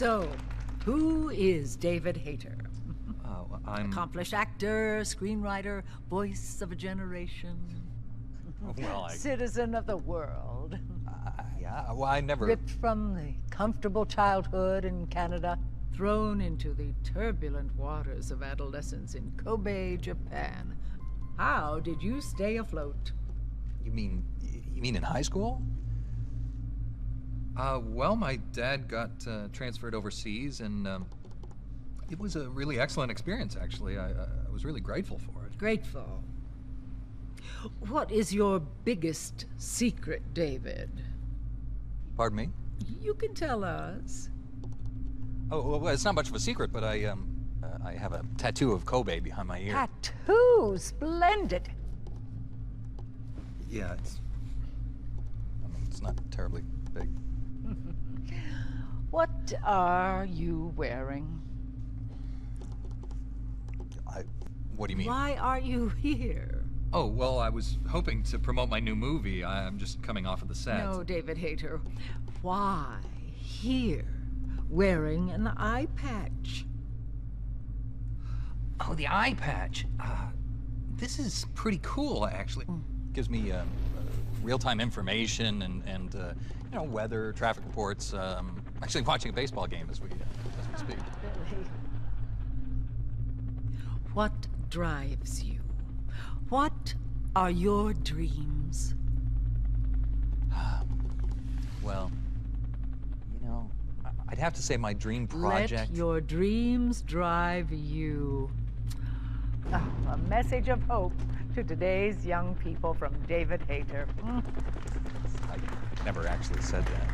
So, who is David Hayter? I'm... Accomplished actor, screenwriter, voice of a generation. Well, Citizen of the world. Yeah, well, I never... Ripped from the comfortable childhood in Canada, thrown into the turbulent waters of adolescence in Kobe, Japan. How did you stay afloat? You mean in high school? Well, my dad got transferred overseas, and it was a really excellent experience, actually. I was really grateful for it. Grateful. What is your biggest secret, David? Pardon me? You can tell us. Oh, well, it's not much of a secret, but I have a tattoo of Kobe behind my ear. Tattoo! Splendid! Yeah, it's not terribly big. What are you wearing? What do you mean? Why are you here? Oh, well, I was hoping to promote my new movie. I'm just coming off of the set. No, David Hayter. Why here, wearing an eye patch? Oh, the eye patch. This is pretty cool, actually. Gives me real-time information and you know, weather, traffic reports. I'm actually watching a baseball game as we speak. Really? What drives you? What are your dreams? Well, you know, I'd have to say my dream project... Let your dreams drive you. A message of hope to today's young people from David Hayter. I never actually said that.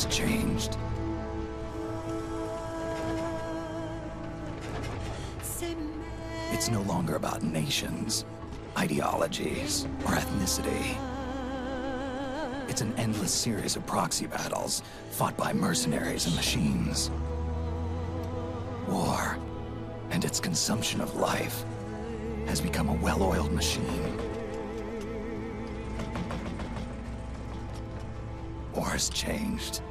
Changed. It's no longer about nations, ideologies, or ethnicity. It's an endless series of proxy battles fought by mercenaries and machines. War and its consumption of life has become a well-oiled machine. War's changed.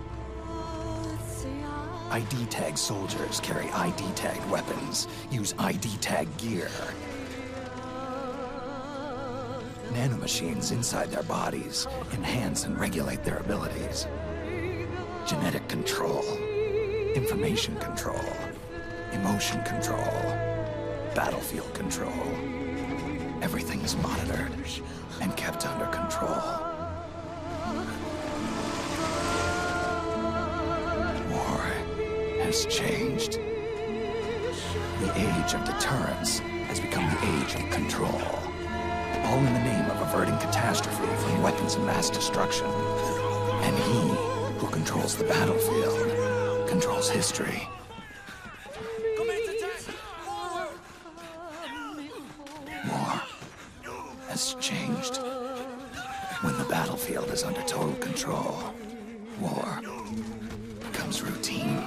ID-tagged soldiers carry ID-tagged weapons, use ID-tagged gear. Nanomachines inside their bodies enhance and regulate their abilities. Genetic control. Information control, emotion control, battlefield control. Everything is monitored and kept under control. War has changed. The age of deterrence has become the age of control. All in the name of averting catastrophe from weapons of mass destruction. And he who controls the battlefield controls history. War has changed. When the battlefield is under total control, war becomes routine.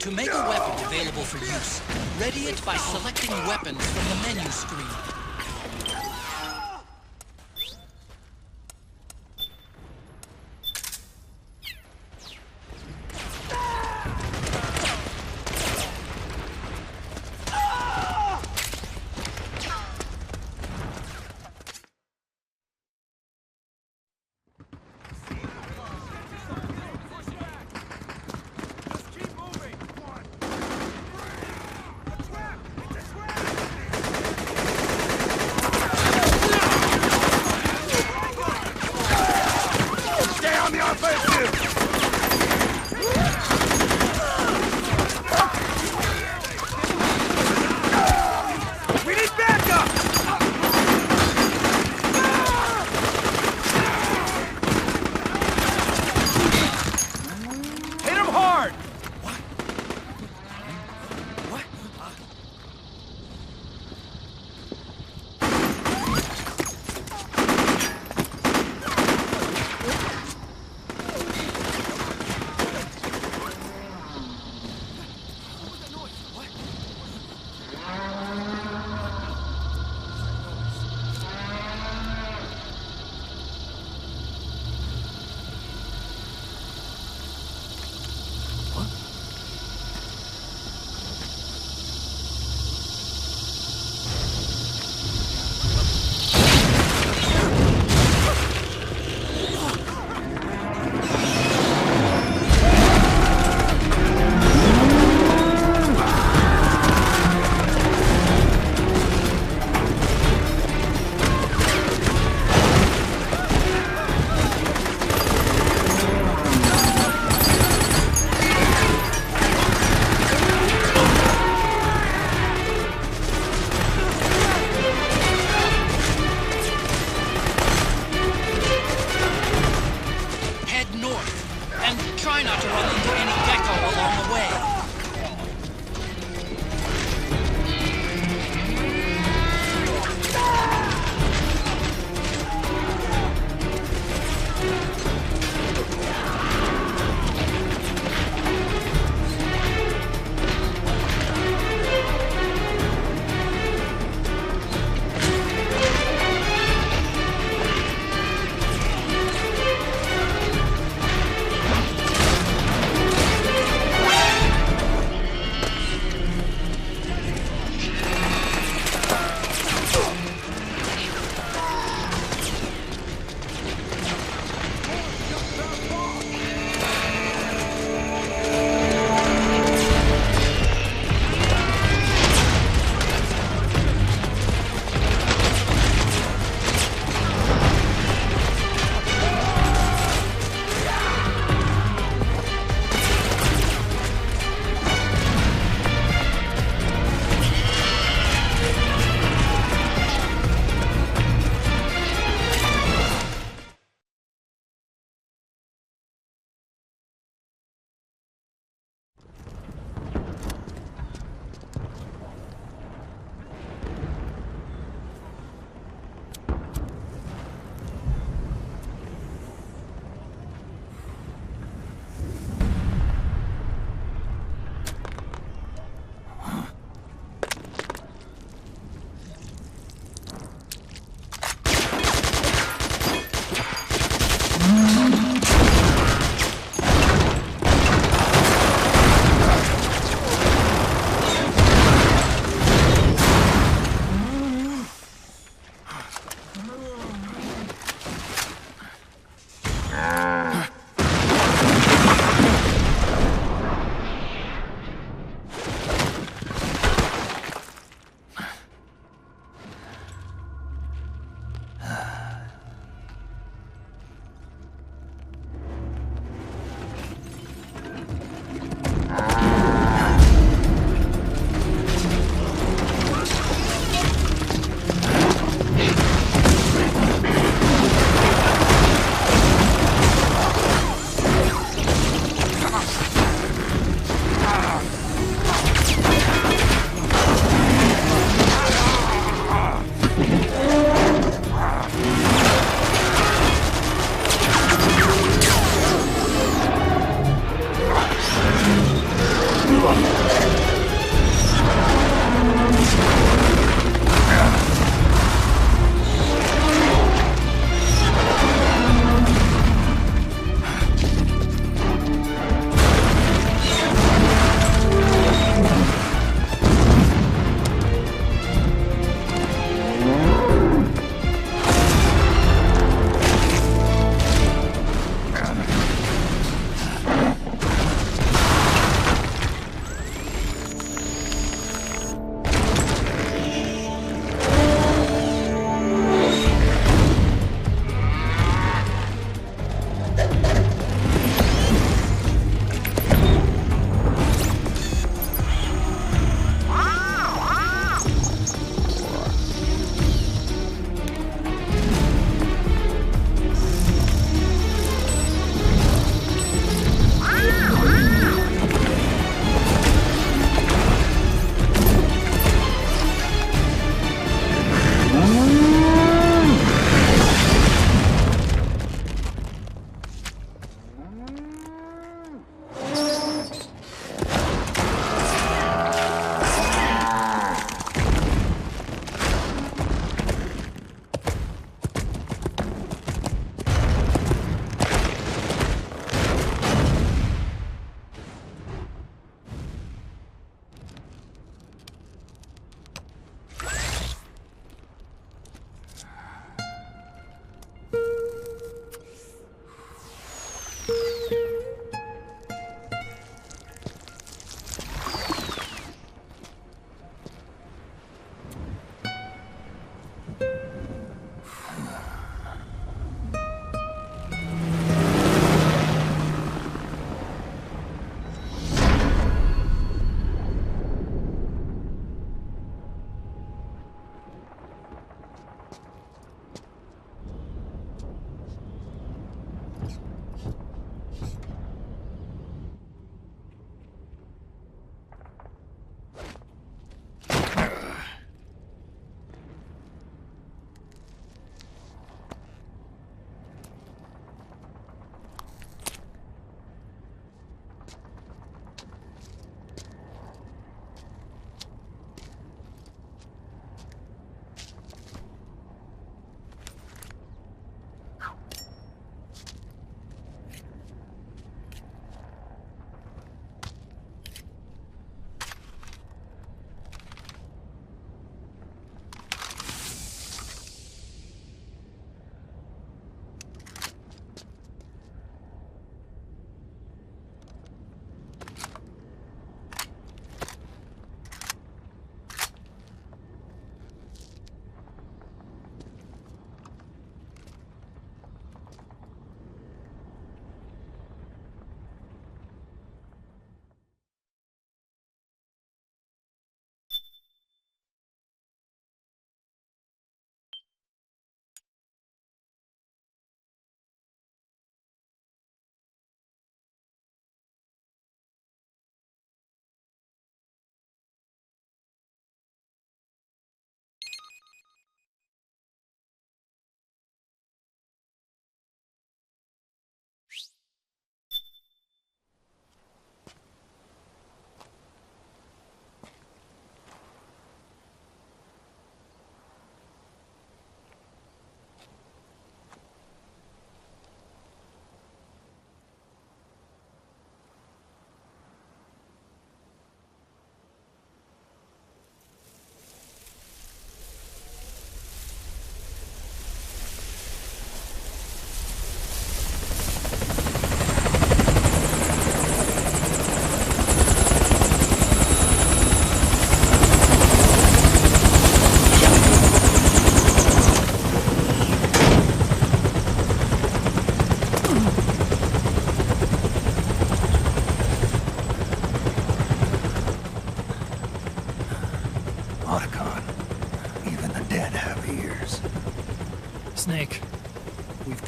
To make a weapon available for use, ready it by selecting weapons from the menu screen. Try not to run into any gecko along the way.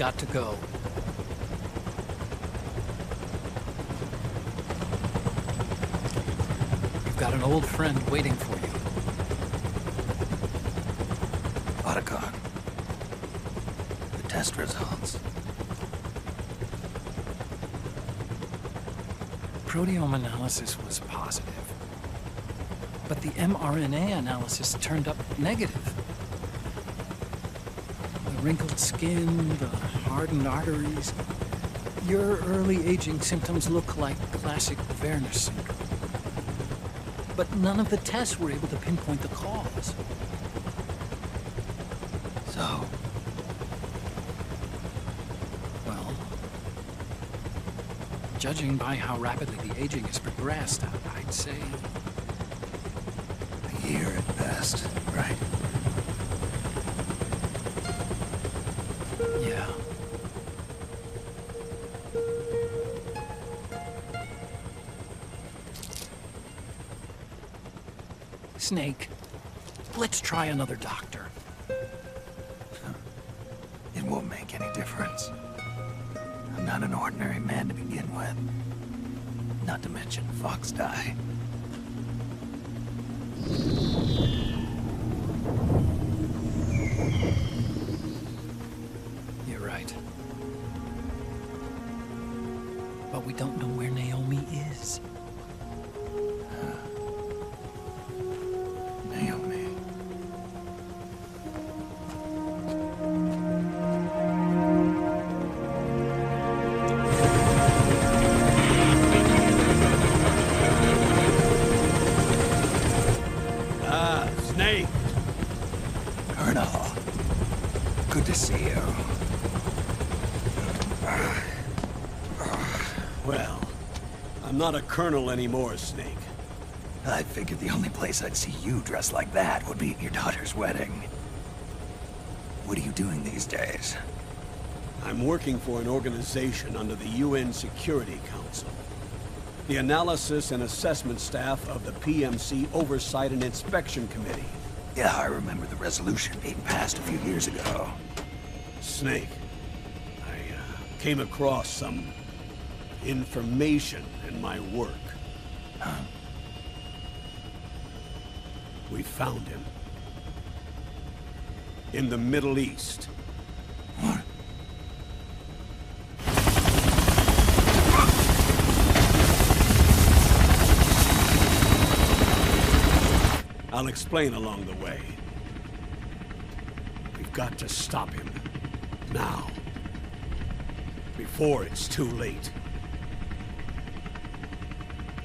got to go. You've got an old friend waiting for you. Otacon. The test results. Proteome analysis was positive, but the mRNA analysis turned up negative. The wrinkled skin, the hardened arteries. Your early aging symptoms look like classic Werner syndrome. But none of the tests were able to pinpoint the cause. So, Well, judging by how rapidly the aging has progressed, I'd say... a year at best, right? yeah. Snake, let's try another doctor. It won't make any difference. I'm not an ordinary man to begin with. Not to mention Fox die. You're right. But we don't know where Naomi is. Naomi. Snake! Colonel. Good to see you. Well, I'm not a colonel anymore, Snake. I figured the only place I'd see you dressed like that would be at your daughter's wedding. What are you doing these days? I'm working for an organization under the UN Security Council. The Analysis and Assessment Staff of the PMC Oversight and Inspection Committee. Yeah, I remember the resolution being passed a few years ago. Snake, I came across some information in my work. Huh? We found him. In the Middle East. What? I'll explain along the way. We've got to stop him. Now. Before it's too late.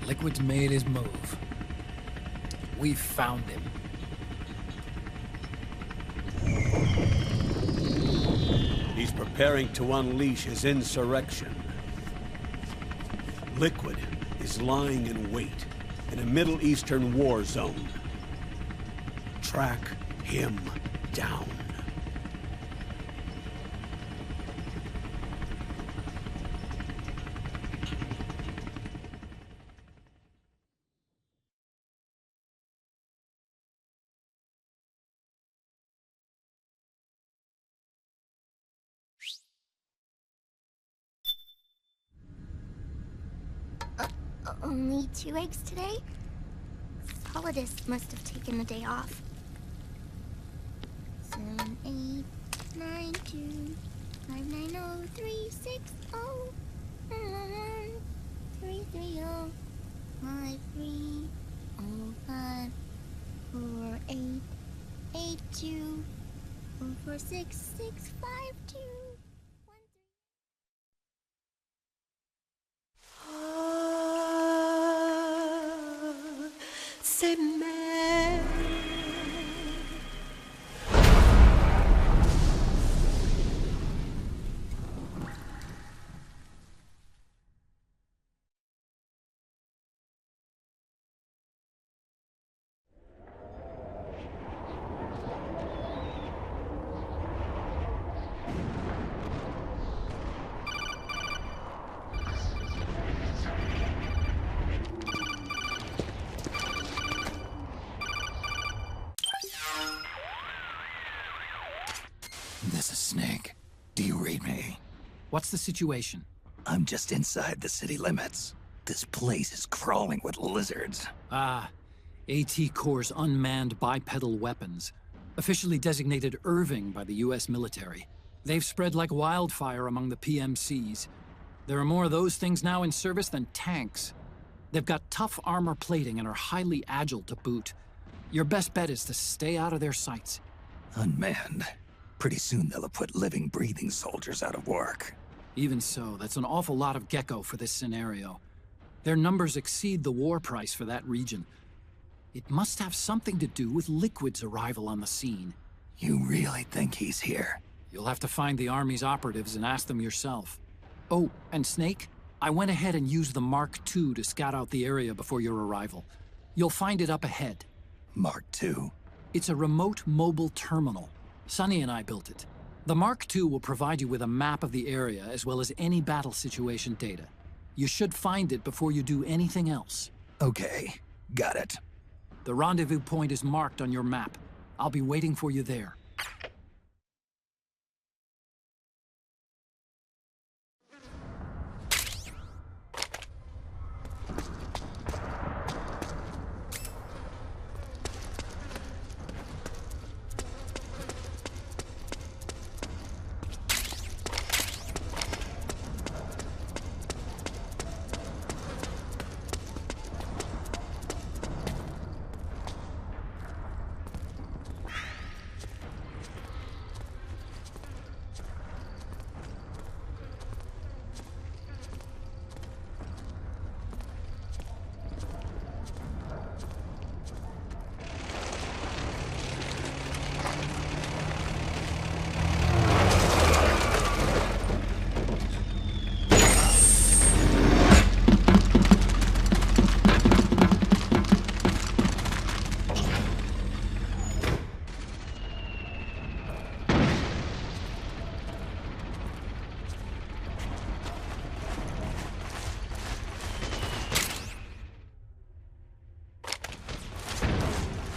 Liquid's made his move. We've found him. He's preparing to unleash his insurrection. Liquid is lying in wait in a Middle Eastern war zone. Track him down. Only 2 eggs today? Solidus must have taken the day off. 7, 8, 9, 2, 5, 9, 0, 3, 6, 0, 3, 3, 0, 5, 3, 0, 5, 4, 8, 8, 2, 4, 4, 6, 6, 5, 2. What's the situation? I'm just inside the city limits. This place is crawling with lizards. Ah, AT Corps' unmanned bipedal weapons. Officially designated Irving by the US military. They've spread like wildfire among the PMCs. There are more of those things now in service than tanks. They've got tough armor plating and are highly agile to boot. Your best bet is to stay out of their sights. Unmanned. Pretty soon they'll have put living, breathing soldiers out of work. Even so, that's an awful lot of gecko for this scenario. Their numbers exceed the war price for that region. It must have something to do with Liquid's arrival on the scene. You really think he's here? You'll have to find the Army's operatives and ask them yourself. Oh, and Snake, I went ahead and used the Mark II to scout out the area before your arrival. You'll find it up ahead. Mark II? It's a remote mobile terminal. Sonny and I built it. The Mark II will provide you with a map of the area as well as any battle situation data. You should find it before you do anything else. Okay, got it. The rendezvous point is marked on your map. I'll be waiting for you there.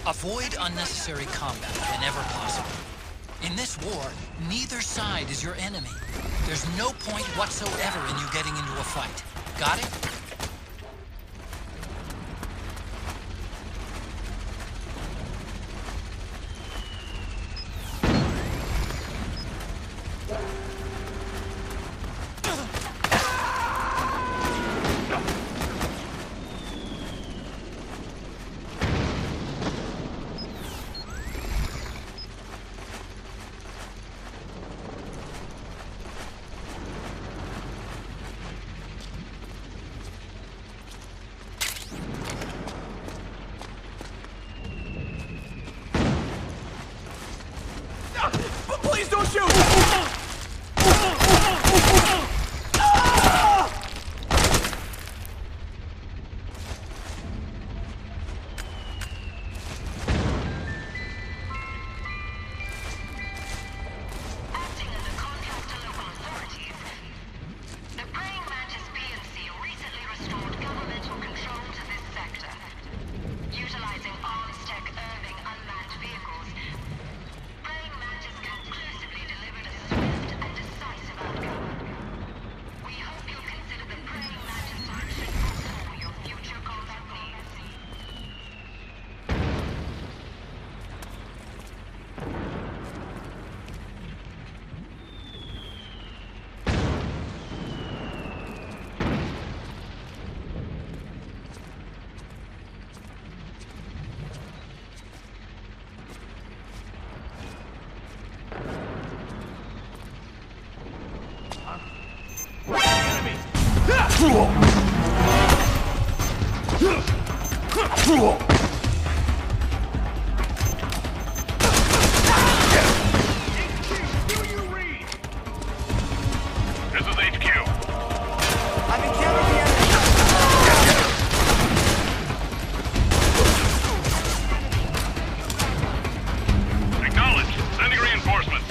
Avoid unnecessary combat whenever possible. In this war, neither side is your enemy. There's no point whatsoever in you getting into a fight. Got it? Please don't shoot! This is HQ. I've encountered the enemy. Acknowledged. Sending reinforcements.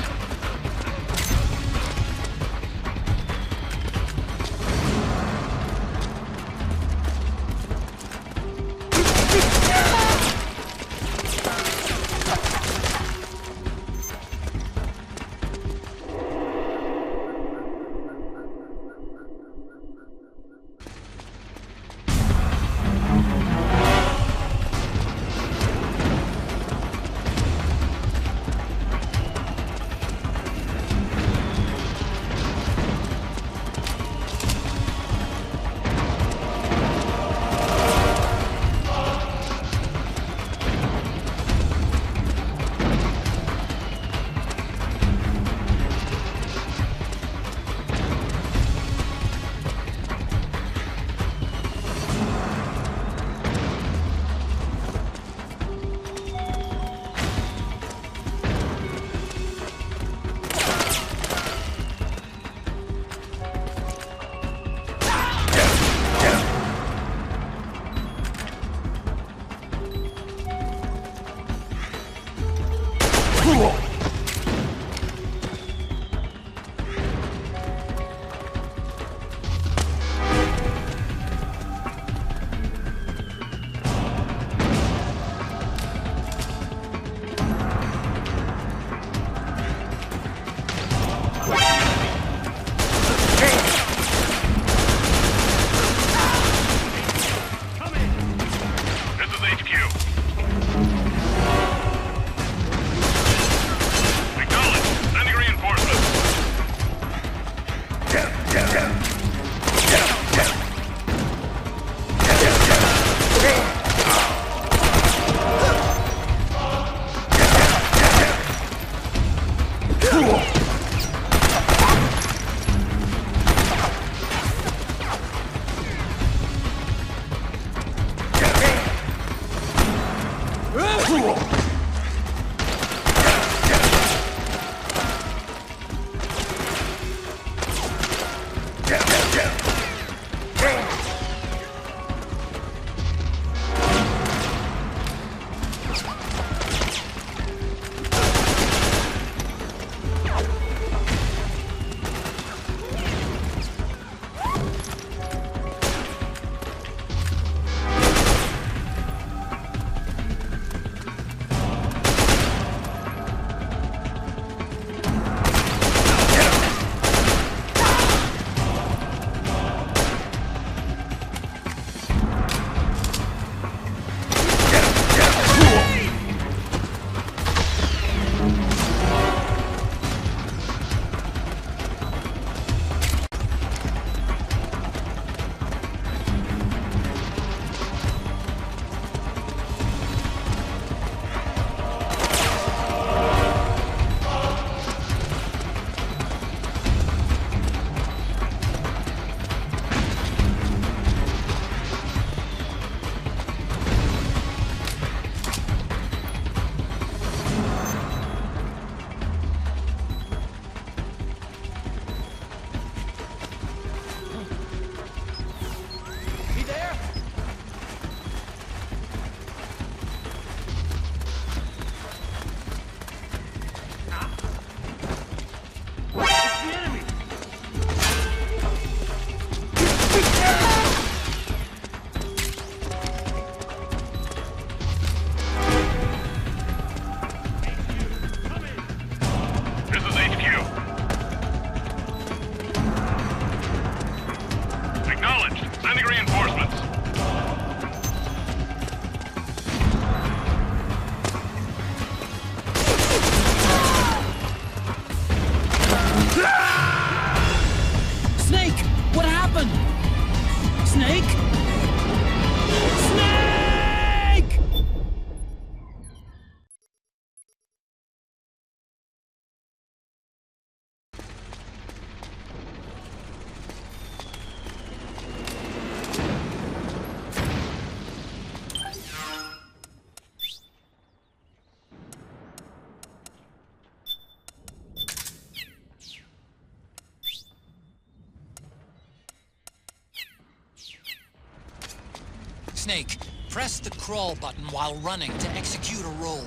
Snake, press the crawl button while running to execute a roll.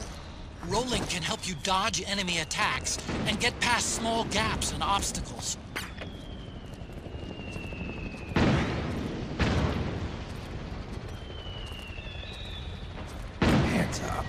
Rolling can help you dodge enemy attacks and get past small gaps and obstacles. Hands up.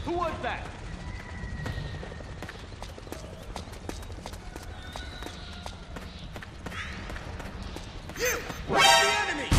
Who was that? You! Where's the enemy?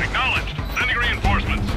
Acknowledged. Sending reinforcements.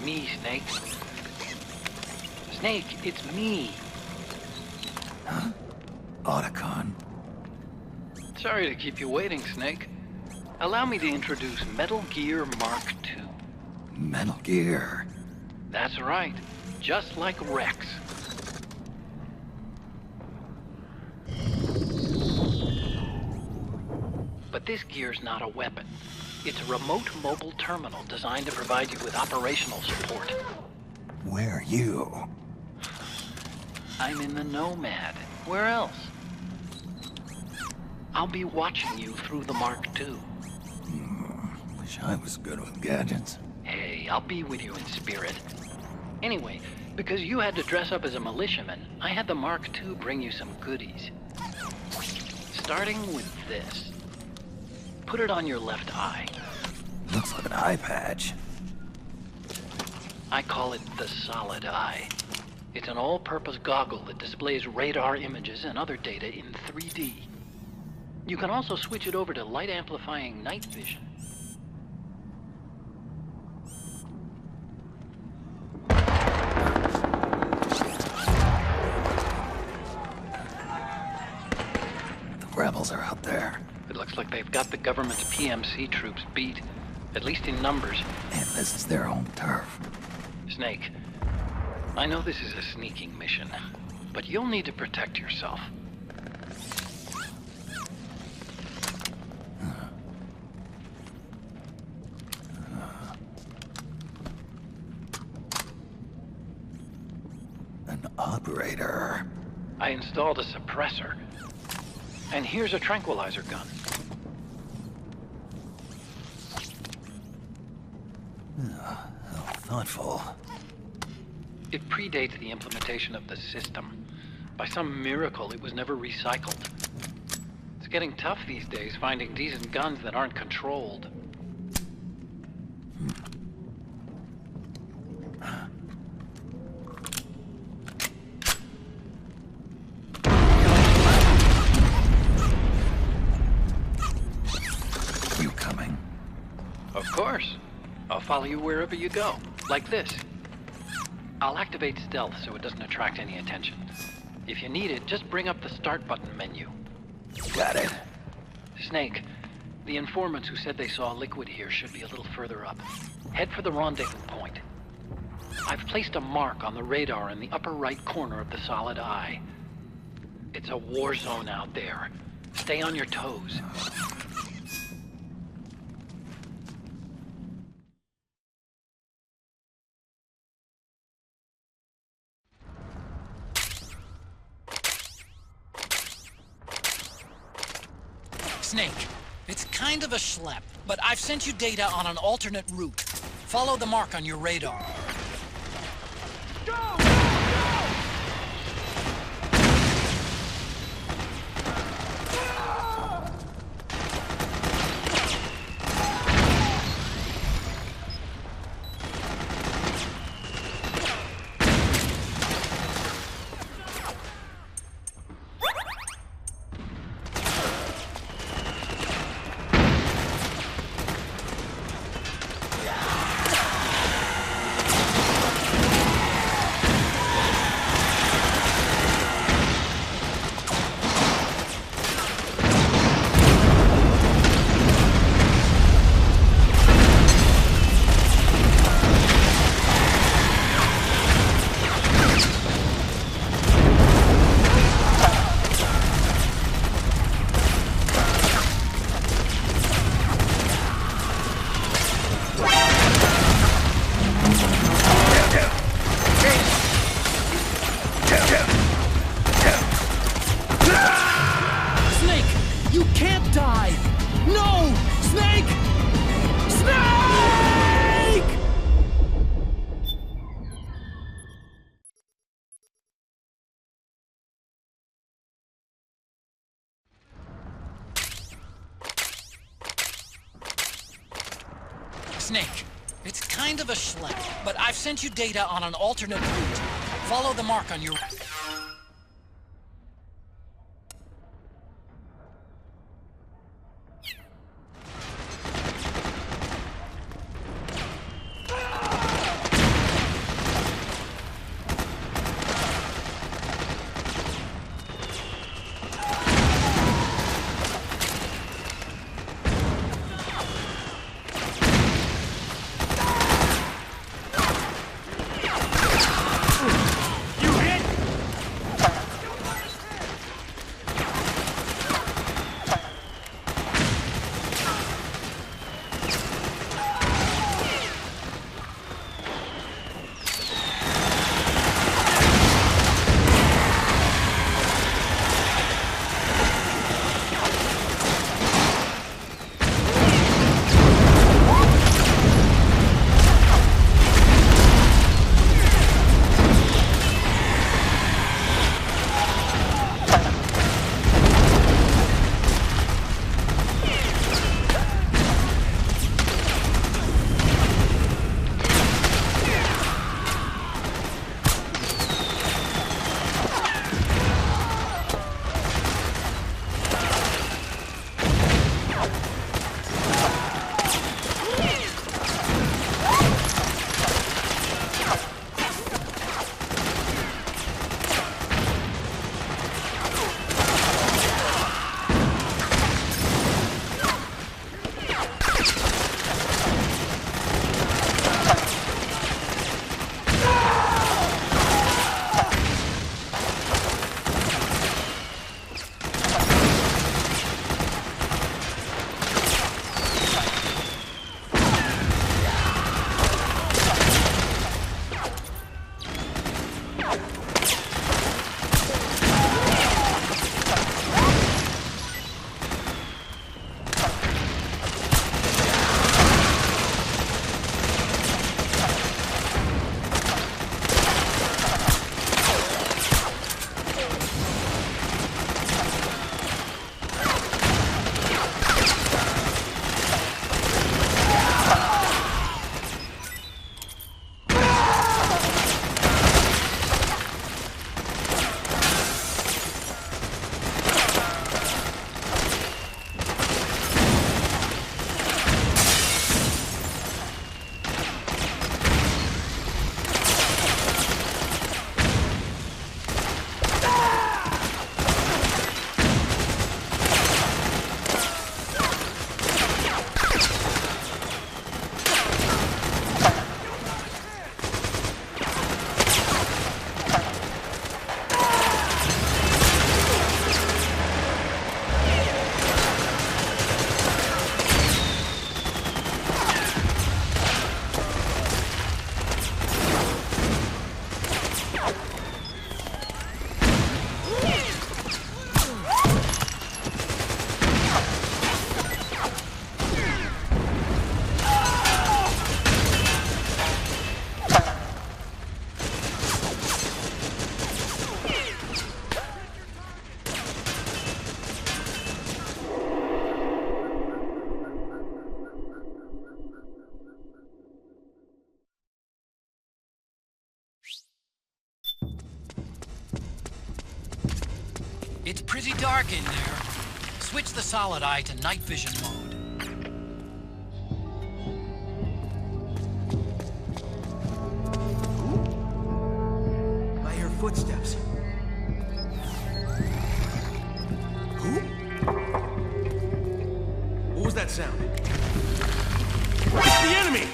Me, Snake. Snake, it's me. Huh? Otacon. Sorry to keep you waiting, Snake. Allow me to introduce Metal Gear Mark II. Metal Gear. That's right. Just like Rex. But this gear's not a weapon. It's a remote mobile terminal designed to provide you with operational support. Where are you? I'm in the Nomad. Where else? I'll be watching you through the Mark II. Wish I was good with gadgets. Hey, I'll be with you in spirit. Anyway, because you had to dress up as a militiaman, I had the Mark II bring you some goodies. Starting with this. Put it on your left eye. Looks like an eye patch. I call it the Solid Eye. It's an all-purpose goggle that displays radar images and other data in 3D. You can also switch it over to light-amplifying night vision. The rebels are out there. It looks like they've got the government's PMC troops beat, at least in numbers. And this is their own turf. Snake, I know this is a sneaking mission, but you'll need to protect yourself. An operator. I installed a suppressor. And here's a tranquilizer gun. How thoughtful. It predates the implementation of the system. By some miracle, it was never recycled. It's getting tough these days finding decent guns that aren't controlled. You coming? Of course. I'll follow you wherever you go. Like this. I'll activate stealth so it doesn't attract any attention. If you need it, just bring up the start button menu. Got it. Snake, the informants who said they saw liquid here should be a little further up. Head for the rendezvous point. I've placed a mark on the radar in the upper right corner of the Solid Eye. It's a war zone out there. Stay on your toes. Snake, it's kind of a schlep, but I've sent you data on an alternate route. Follow the mark on your radar. Snake, it's kind of a schlep, but I've sent you data on an alternate route. Follow the mark on your... It's pretty dark in there. Switch the solid eye to night vision mode. I hear footsteps. Who? What was that sound? It's the enemy!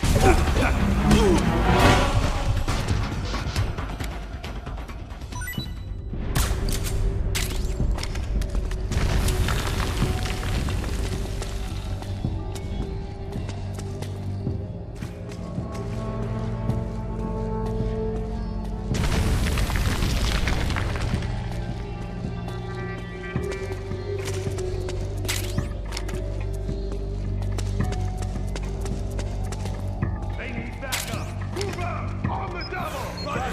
They need backup. Move out! On the double! Roger.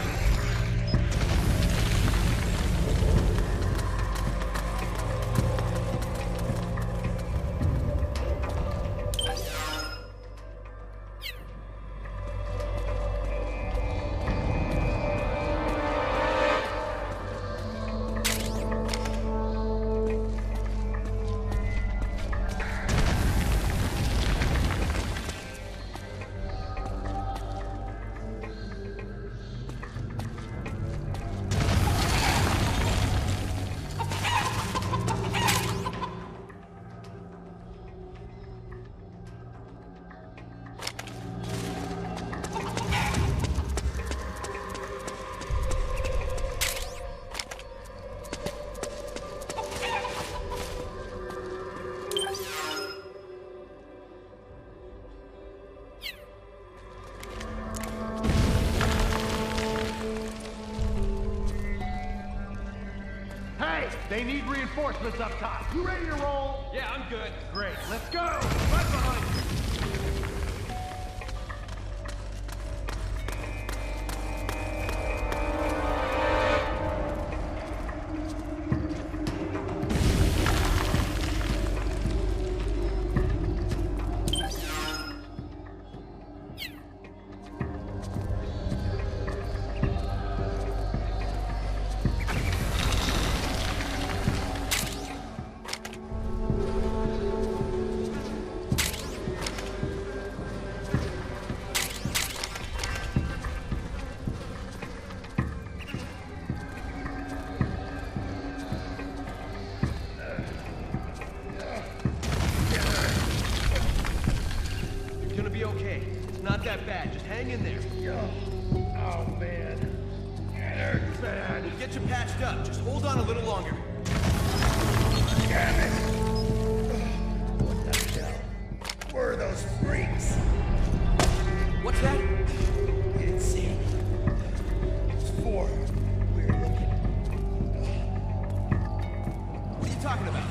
Hey, they need reinforcements up top. You ready to roll? Yeah, I'm good. Great, let's go! Right behind you. You're gonna be okay. It's not that bad. Just hang in there. Oh, man. It hurts bad. We'll get you patched up. Just hold on a little longer. Damn it. What the hell? Where are those freaks? What's that? You didn't see them. It's four. Weird looking. What are you talking about?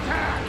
attack!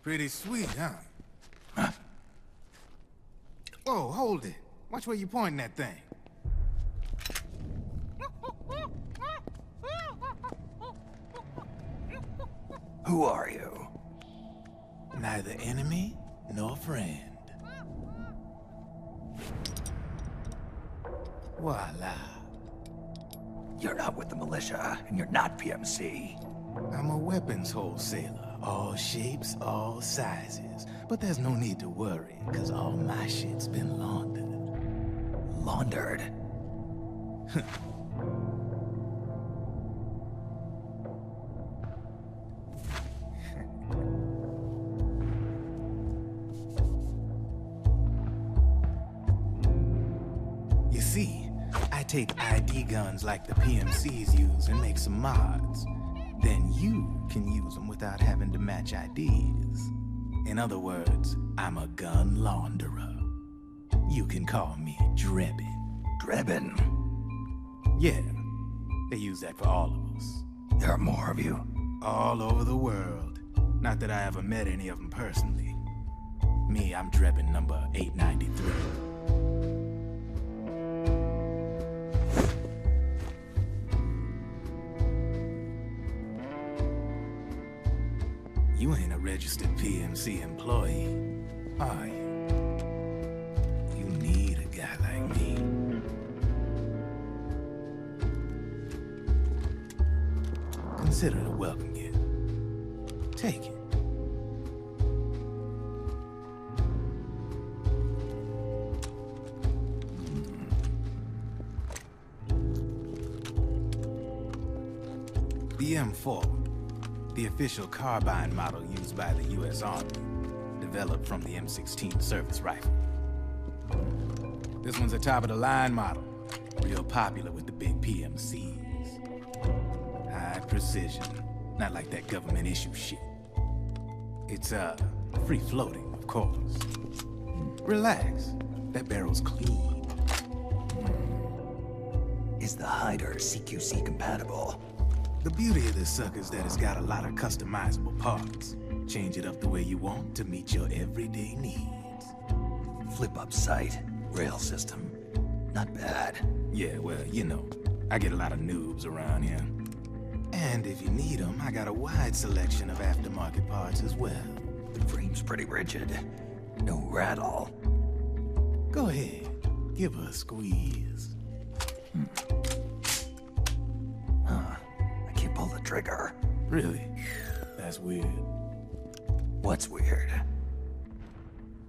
Pretty sweet, huh? Whoa, hold it. Watch where you pointing that thing. Who are you? Neither enemy nor friend. Voila. You're not with the militia, and you're not PMC. I'm a weapons wholesaler. All shapes, all sizes. But there's no need to worry, because all my shit's been laundered. Laundered? You see, I take ID guns like the PMCs use and make some mods. Then you can use them without having to match IDs. In other words, I'm a gun launderer. You can call me Drebin. Drebin? Yeah, they use that for all of us. There are more of you? All over the world. Not that I ever met any of them personally. Me, I'm Drebin number 893. You ain't a registered PMC employee, are you? You need a guy like me. Consider it a welcome gift. Take it. The M4. The official carbine model used by the U.S. Army, developed from the M16 service rifle. This one's a top-of-the-line model, real popular with the big PMCs. High precision, not like that government-issue shit. It's, free-floating, of course. Relax, that barrel's clean. Is the hider CQC compatible? The beauty of this sucker is that it's got a lot of customizable parts. Change it up the way you want to meet your everyday needs. Flip-up sight, rail system. Not bad. Yeah, well, you know, I get a lot of noobs around here. And if you need them, I got a wide selection of aftermarket parts as well. The frame's pretty rigid. No rattle. Go ahead, give her a squeeze. I can't pull the trigger. Really? That's weird. What's weird?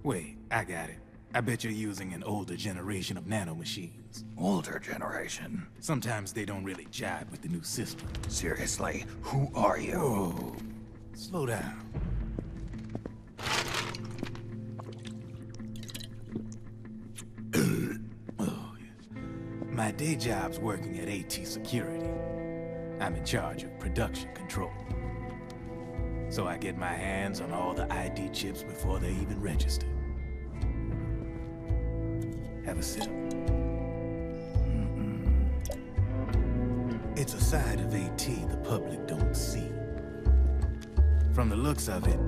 Wait, I got it. I bet you're using an older generation of nanomachines. Older generation? Sometimes they don't really jive with the new system. Seriously, who are you? Whoa. Slow down. Oh, yeah. My day job's working at AT Security. I'm in charge of production control. So I get my hands on all the ID chips before they even register. Have a sip. It's a side of AT the public don't see. From the looks of it,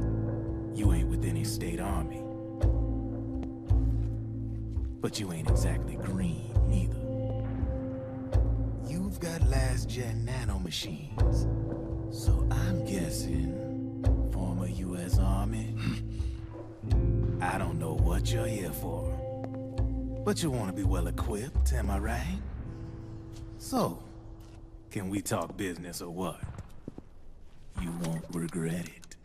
you ain't with any state army. But you ain't exactly green, neither. You've got last-gen nanomachines. So I'm guessing former U.S. Army. I don't know what you're here for. But you want to be well-equipped, am I right? So, can we talk business or what? You won't regret it.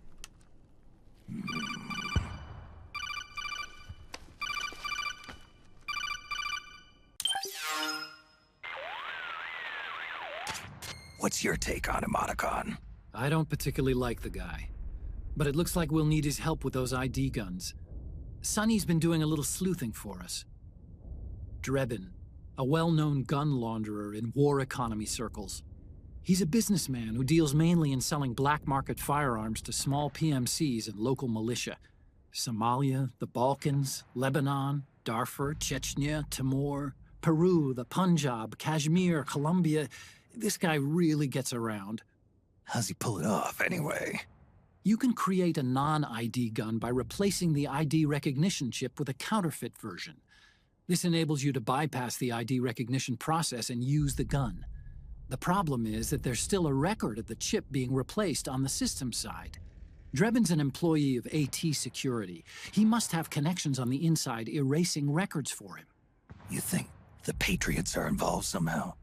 What's your take on him, Otacon? I don't particularly like the guy. But it looks like we'll need his help with those ID guns. Sonny's been doing a little sleuthing for us. Drebin, a well-known gun launderer in war economy circles. He's a businessman who deals mainly in selling black-market firearms to small PMCs and local militia. Somalia, the Balkans, Lebanon, Darfur, Chechnya, Timor, Peru, the Punjab, Kashmir, Colombia. This guy really gets around. How's he pull it off, anyway? You can create a non-ID gun by replacing the ID recognition chip with a counterfeit version. This enables you to bypass the ID recognition process and use the gun. The problem is that there's still a record of the chip being replaced on the system side. Drebin's an employee of AT Security. He must have connections on the inside erasing records for him. You think the Patriots are involved somehow?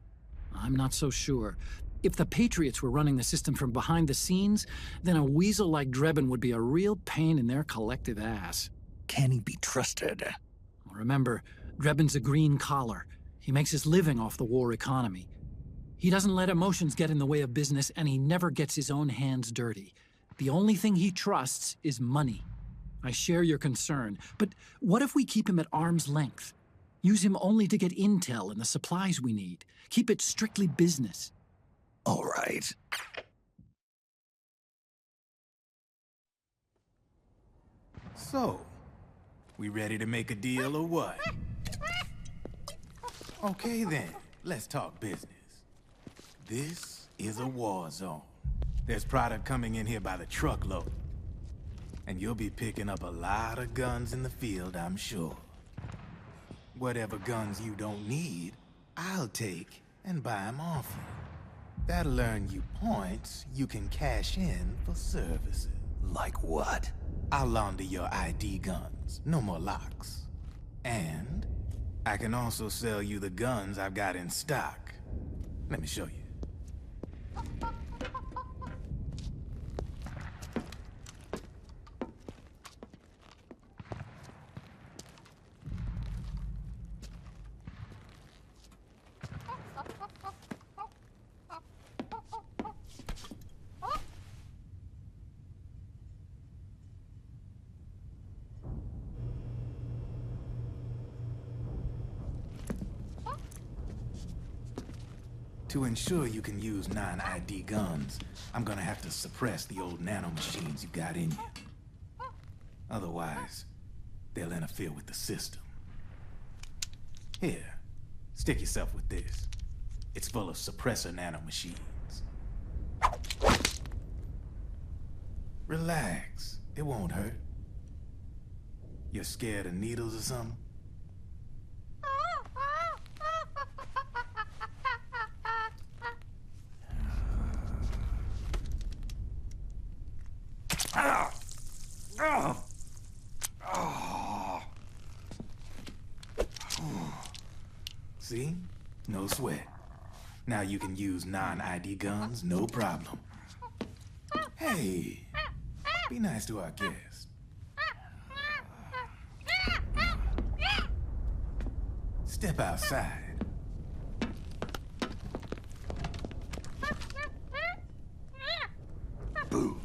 I'm not so sure. If the Patriots were running the system from behind the scenes, then a weasel like Drebin would be a real pain in their collective ass. Can he be trusted? Remember, Drebin's a green collar. He makes his living off the war economy. He doesn't let emotions get in the way of business, and he never gets his own hands dirty. The only thing he trusts is money. I share your concern, but what if we keep him at arm's length? Use him only to get intel and the supplies we need. Keep it strictly business. All right. So, we ready to make a deal or what? Okay then, let's talk business. This is a war zone. There's product coming in here by the truckload. And you'll be picking up a lot of guns in the field, I'm sure. Whatever guns you don't need, I'll take and buy them off you. That'll earn you points you can cash in for services. Like what? I'll launder your ID guns, no more locks. And I can also sell you the guns I've got in stock. Let me show you. To ensure you can use non-ID guns, I'm gonna have to suppress the old nanomachines you got in you. Otherwise, they'll interfere with the system. Here, stick yourself with this. It's full of suppressor nanomachines. Relax. It won't hurt. You're scared of needles or something? See? No sweat. Now you can use non-ID guns, no problem. Hey, be nice to our guest. Step outside. Boo.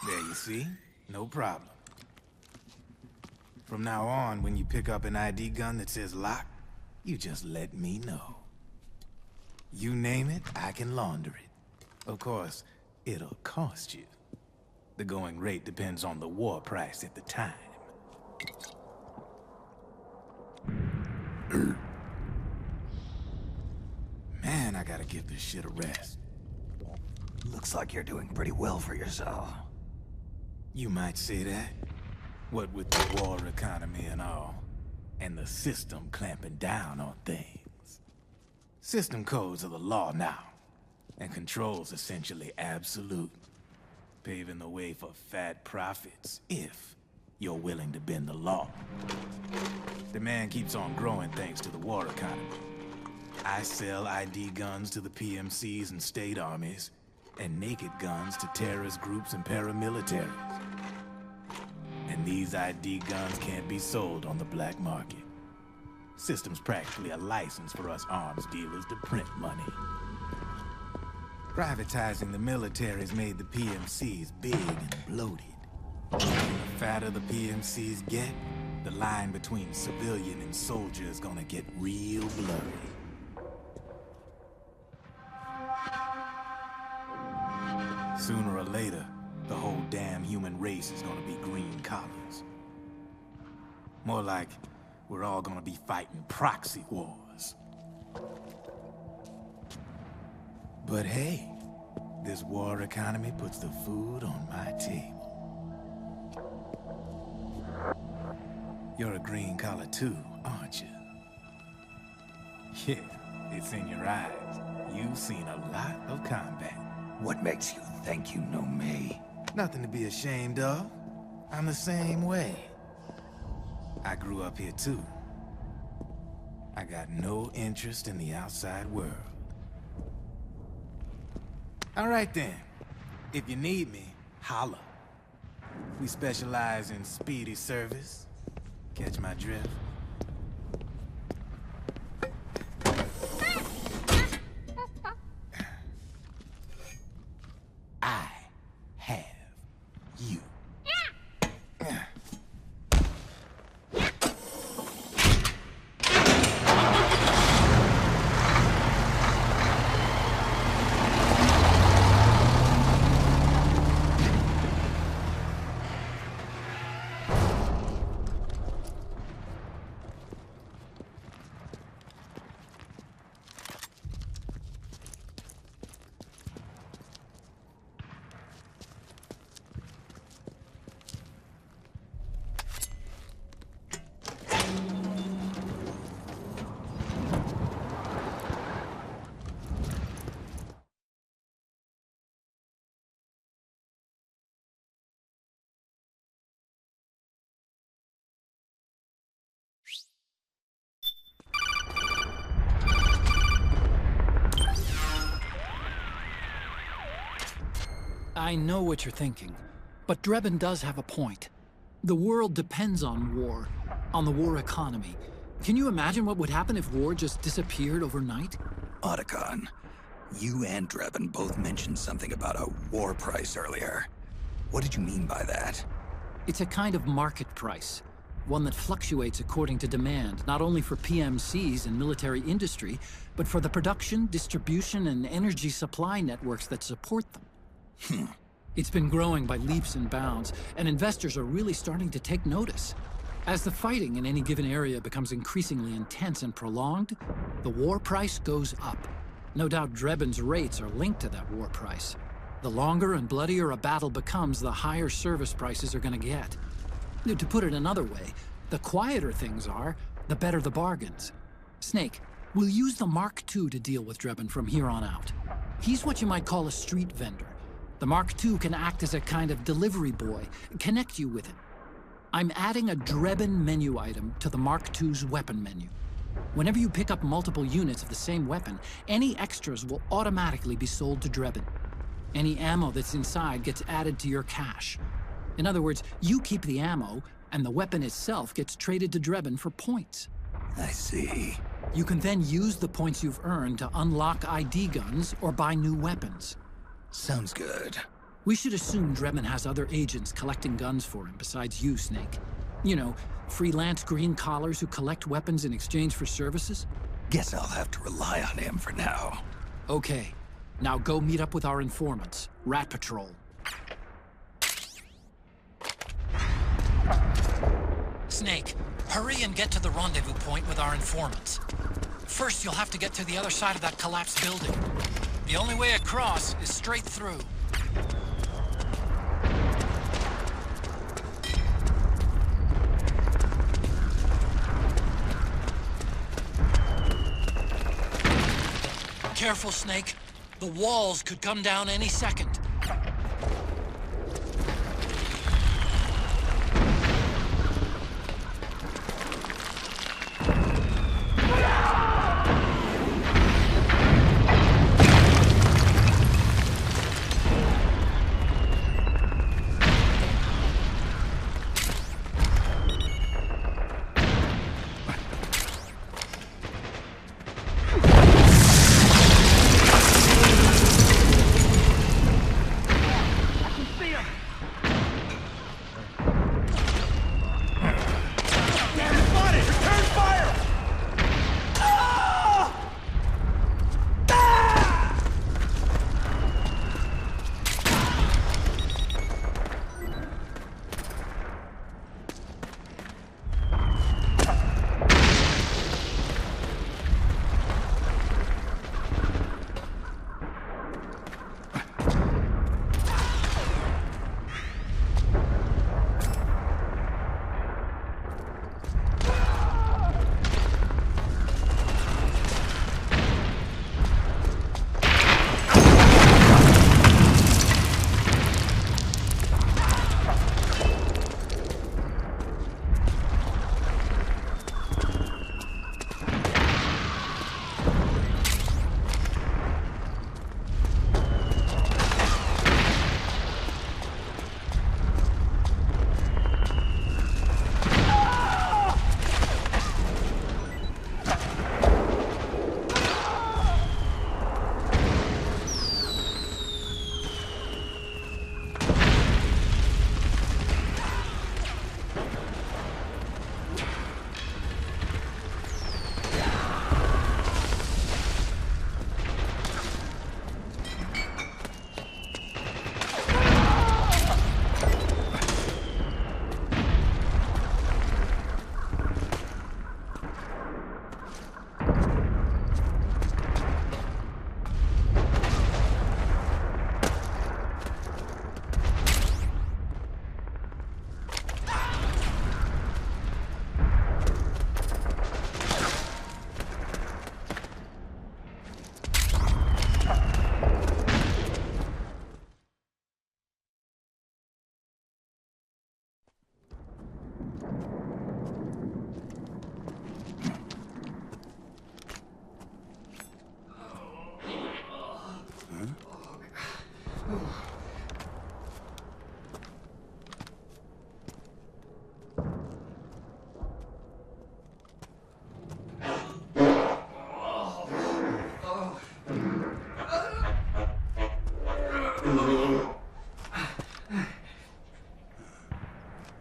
There you see? No problem. From now on, when you pick up an ID gun that says lock, you just let me know. You name it, I can launder it. Of course, it'll cost you. The going rate depends on the war price at the time. Man, I gotta give this shit a rest. Looks like you're doing pretty well for yourself. You might say that. What with the war economy and all, and the system clamping down on things. System codes are the law now, and control's essentially absolute, paving the way for fat profits if you're willing to bend the law. Demand keeps on growing thanks to the war economy. I sell ID guns to the PMCs and state armies, and naked guns to terrorist groups and paramilitaries. And these ID guns can't be sold on the black market. System's practically a license for us arms dealers to print money. Privatizing the military's made the PMCs big and bloated. The fatter the PMCs get, the line between civilian and soldier is gonna get real blurry. Sooner or later, the whole damn human race is gonna be green collars. More like we're all gonna be fighting proxy wars. But hey, this war economy puts the food on my table. You're a green collar too, aren't you? Yeah, it's in your eyes. You've seen a lot of combat. What makes you think you know me? Nothing to be ashamed of. I'm the same way. I grew up here too. I got no interest in the outside world. All right then. If you need me, holla. We specialize in speedy service. Catch my drift? I have you. I know what you're thinking, but Drebin does have a point. The world depends on war, on the war economy. Can you imagine what would happen if war just disappeared overnight? Otacon, you and Drebin both mentioned something about a war price earlier. What did you mean by that? It's a kind of market price, one that fluctuates according to demand, not only for PMCs and military industry, but for the production, distribution, and energy supply networks that support them. It's been growing by leaps and bounds, and investors are really starting to take notice. As the fighting in any given area becomes increasingly intense and prolonged, the war price goes up. No doubt Drebin's rates are linked to that war price. The longer and bloodier a battle becomes, the higher service prices are going to get. To put it another way, the quieter things are, the better the bargains. Snake, we'll use the Mark II to deal with Drebin from here on out. He's what you might call a street vendor. The Mark II can act as a kind of delivery boy, connect you with it. I'm adding a Drebin menu item to the Mark II's weapon menu. Whenever you pick up multiple units of the same weapon, any extras will automatically be sold to Drebin. Any ammo that's inside gets added to your cache. In other words, you keep the ammo, and the weapon itself gets traded to Drebin for points. I see. You can then use the points you've earned to unlock ID guns or buy new weapons. Sounds good. We should assume Drebin has other agents collecting guns for him besides you, Snake. You know, freelance green collars who collect weapons in exchange for services? Guess I'll have to rely on him for now. Okay. Now go meet up with our informants, Rat Patrol. Snake, hurry and get to the rendezvous point with our informants. First, you'll have to get to the other side of that collapsed building. The only way across is straight through. Careful, Snake. The walls could come down any second.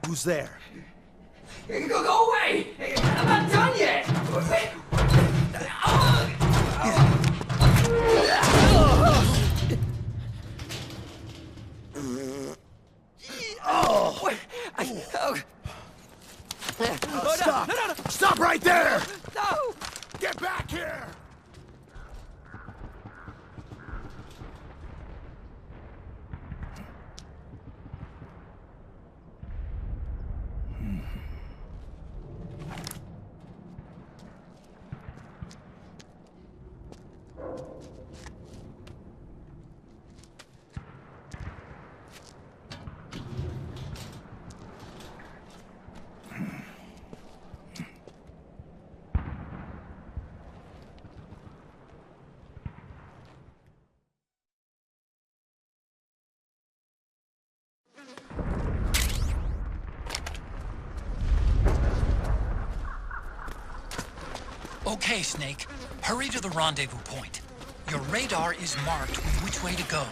Who's there? Go away! I'm not done yet! Okay, Snake. Hurry to the rendezvous point. Your radar is marked with which way to go.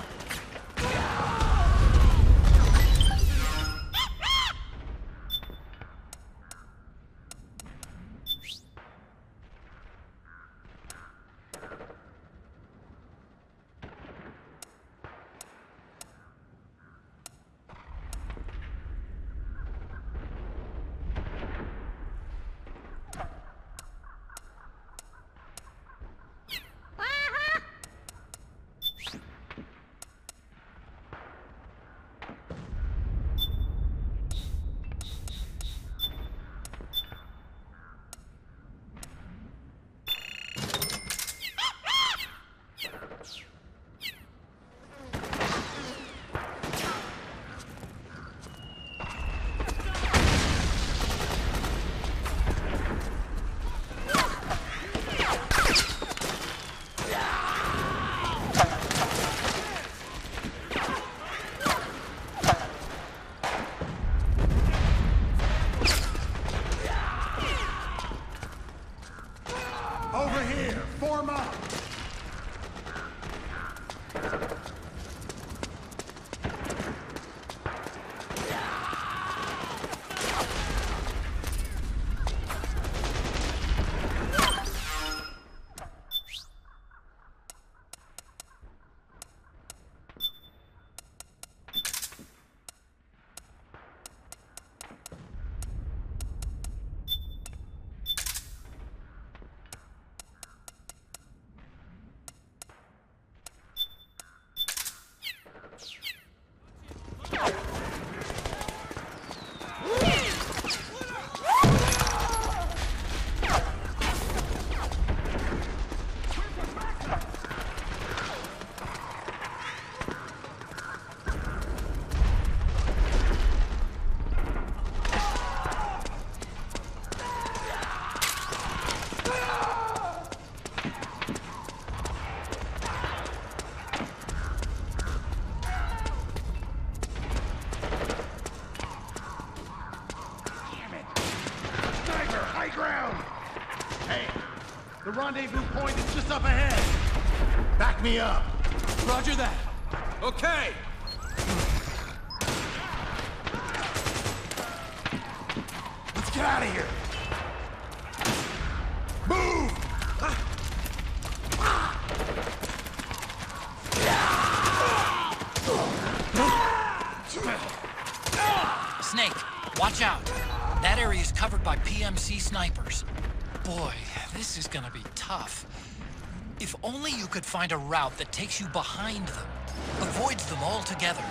The rendezvous point is just up ahead. Back me up. Roger that. Okay. Let's get out of here. Move! Snake, watch out. That area is covered by PMC snipers. Boy, this is gonna be tough. If only you could find a route that takes you behind them, avoids them altogether.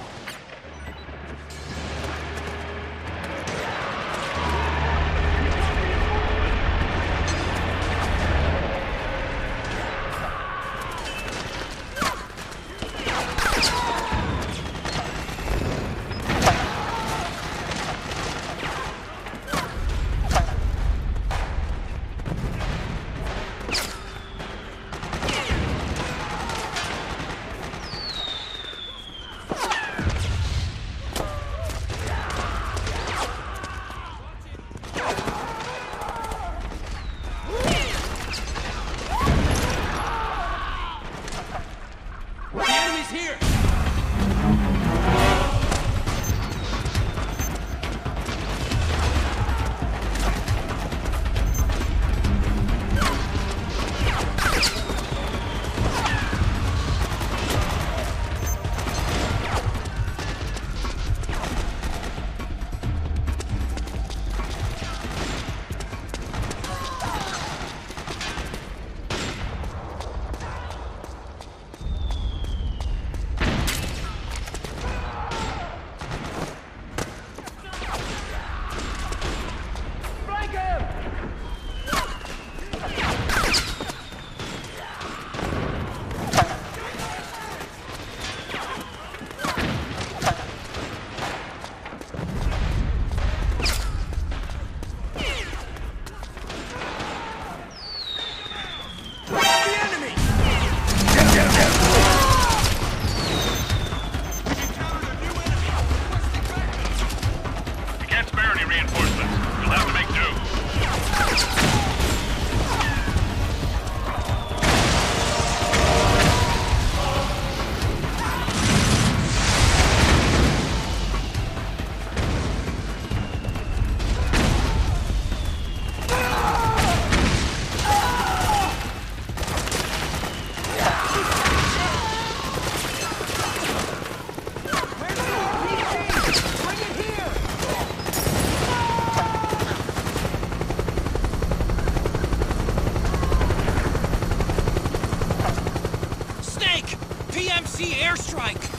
enemy airstrike!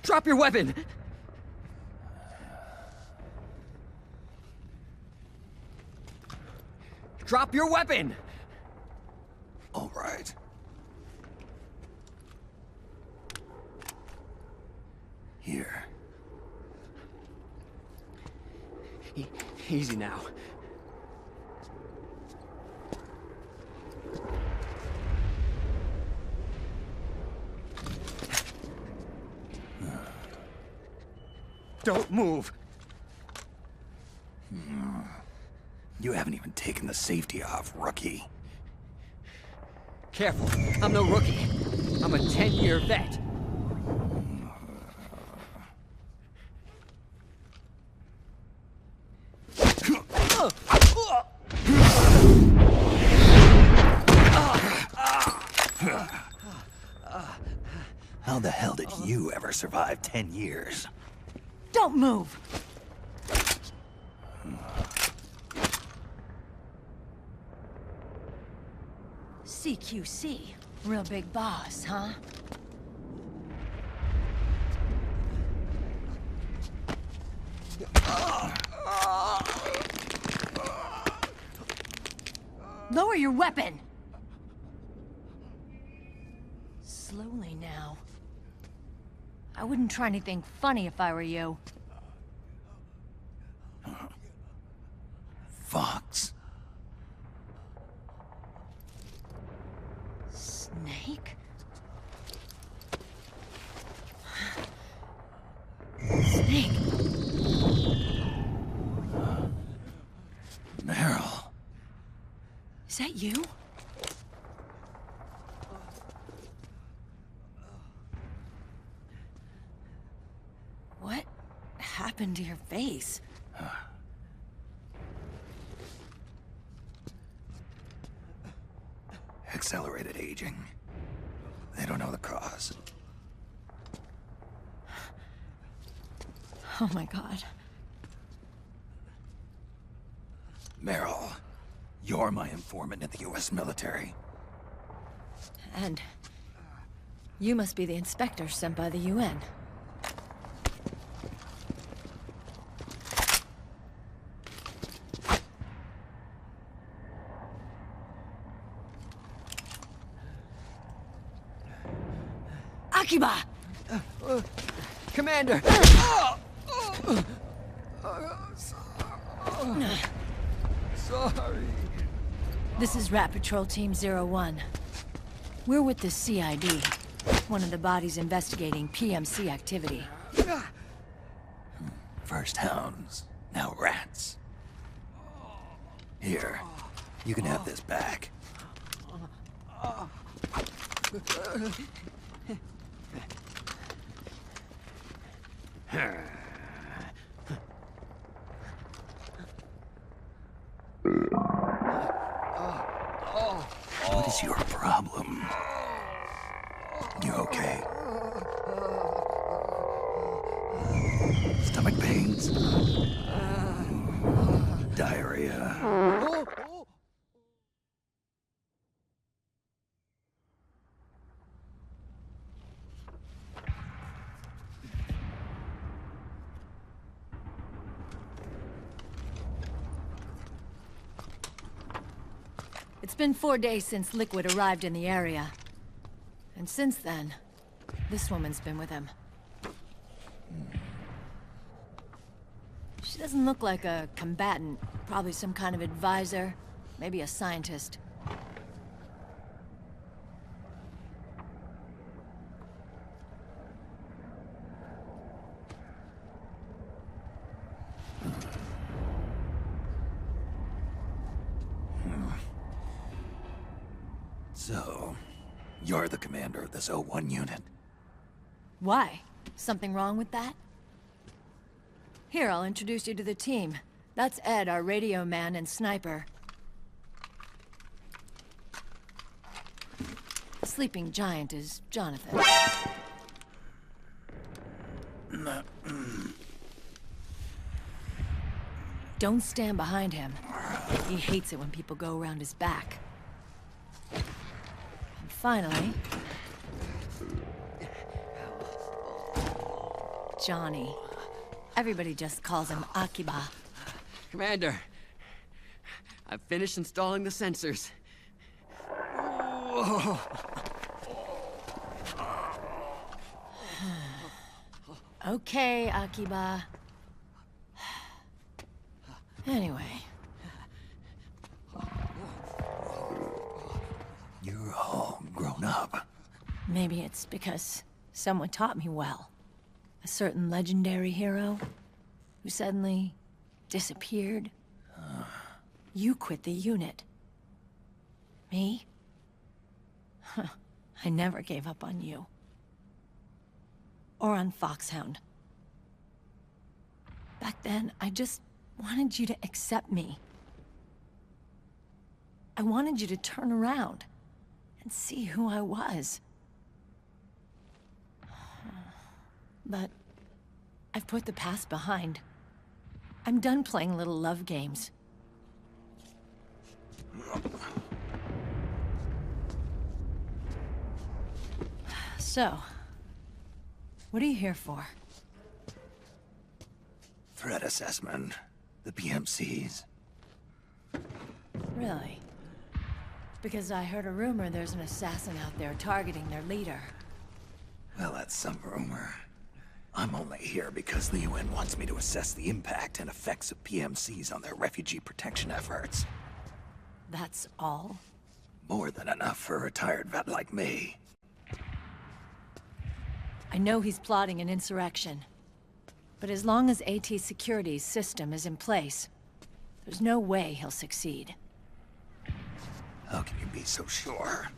Drop your weapon! Drop your weapon! All right. Here. Easy now. Don't move! You haven't even taken the safety off, rookie. Careful, I'm no rookie. I'm a 10-year vet. How the hell did you ever survive 10 years? Don't move! CQC. Real big boss, huh? Lower your weapon! Slowly now. I wouldn't try anything funny if I were you. Fox. Snake? Snake? Meryl. Is that you? What happened to your face? Accelerated aging. They don't know the cause. Oh my God. Meryl, you're my informant in the U.S. military. And you must be the inspector sent by the UN. Akiba! Commander! Sorry. This is Rat Patrol Team 01. We're with the CID, one of the bodies investigating PMC activity. First hounds, now rats. Here, you can have this back. What is your problem? You okay? Stomach pains? Diarrhea? It's been 4 days since Liquid arrived in the area. And since then, this woman's been with him. She doesn't look like a combatant. Probably some kind of advisor, maybe a scientist. So, you're the commander of this O1 unit? Why? Something wrong with that? Here, I'll introduce you to the team. That's Ed, our radio man and sniper. The sleeping giant is Jonathan. Don't stand behind him. He hates it when people go around his back. And finally... Johnny. Everybody just calls him Akiba. Commander, I've finished installing the sensors. Okay, Akiba. Anyway. You're all grown up. Maybe it's because someone taught me well. A certain legendary hero who suddenly disappeared. You quit the unit. Me? I never gave up on you. Or on Foxhound. Back then, I just wanted you to accept me. I wanted you to turn around and see who I was. But I've put the past behind. I'm done playing little love games. So, what are you here for? Threat assessment. The PMCs. Really? Because I heard a rumor there's an assassin out there targeting their leader. Well, that's some rumor. I'm only here because the UN wants me to assess the impact and effects of PMCs on their refugee protection efforts. That's all? More than enough for a retired vet like me. I know he's plotting an insurrection. But as long as AT Security's system is in place, there's no way he'll succeed. How can you be so sure?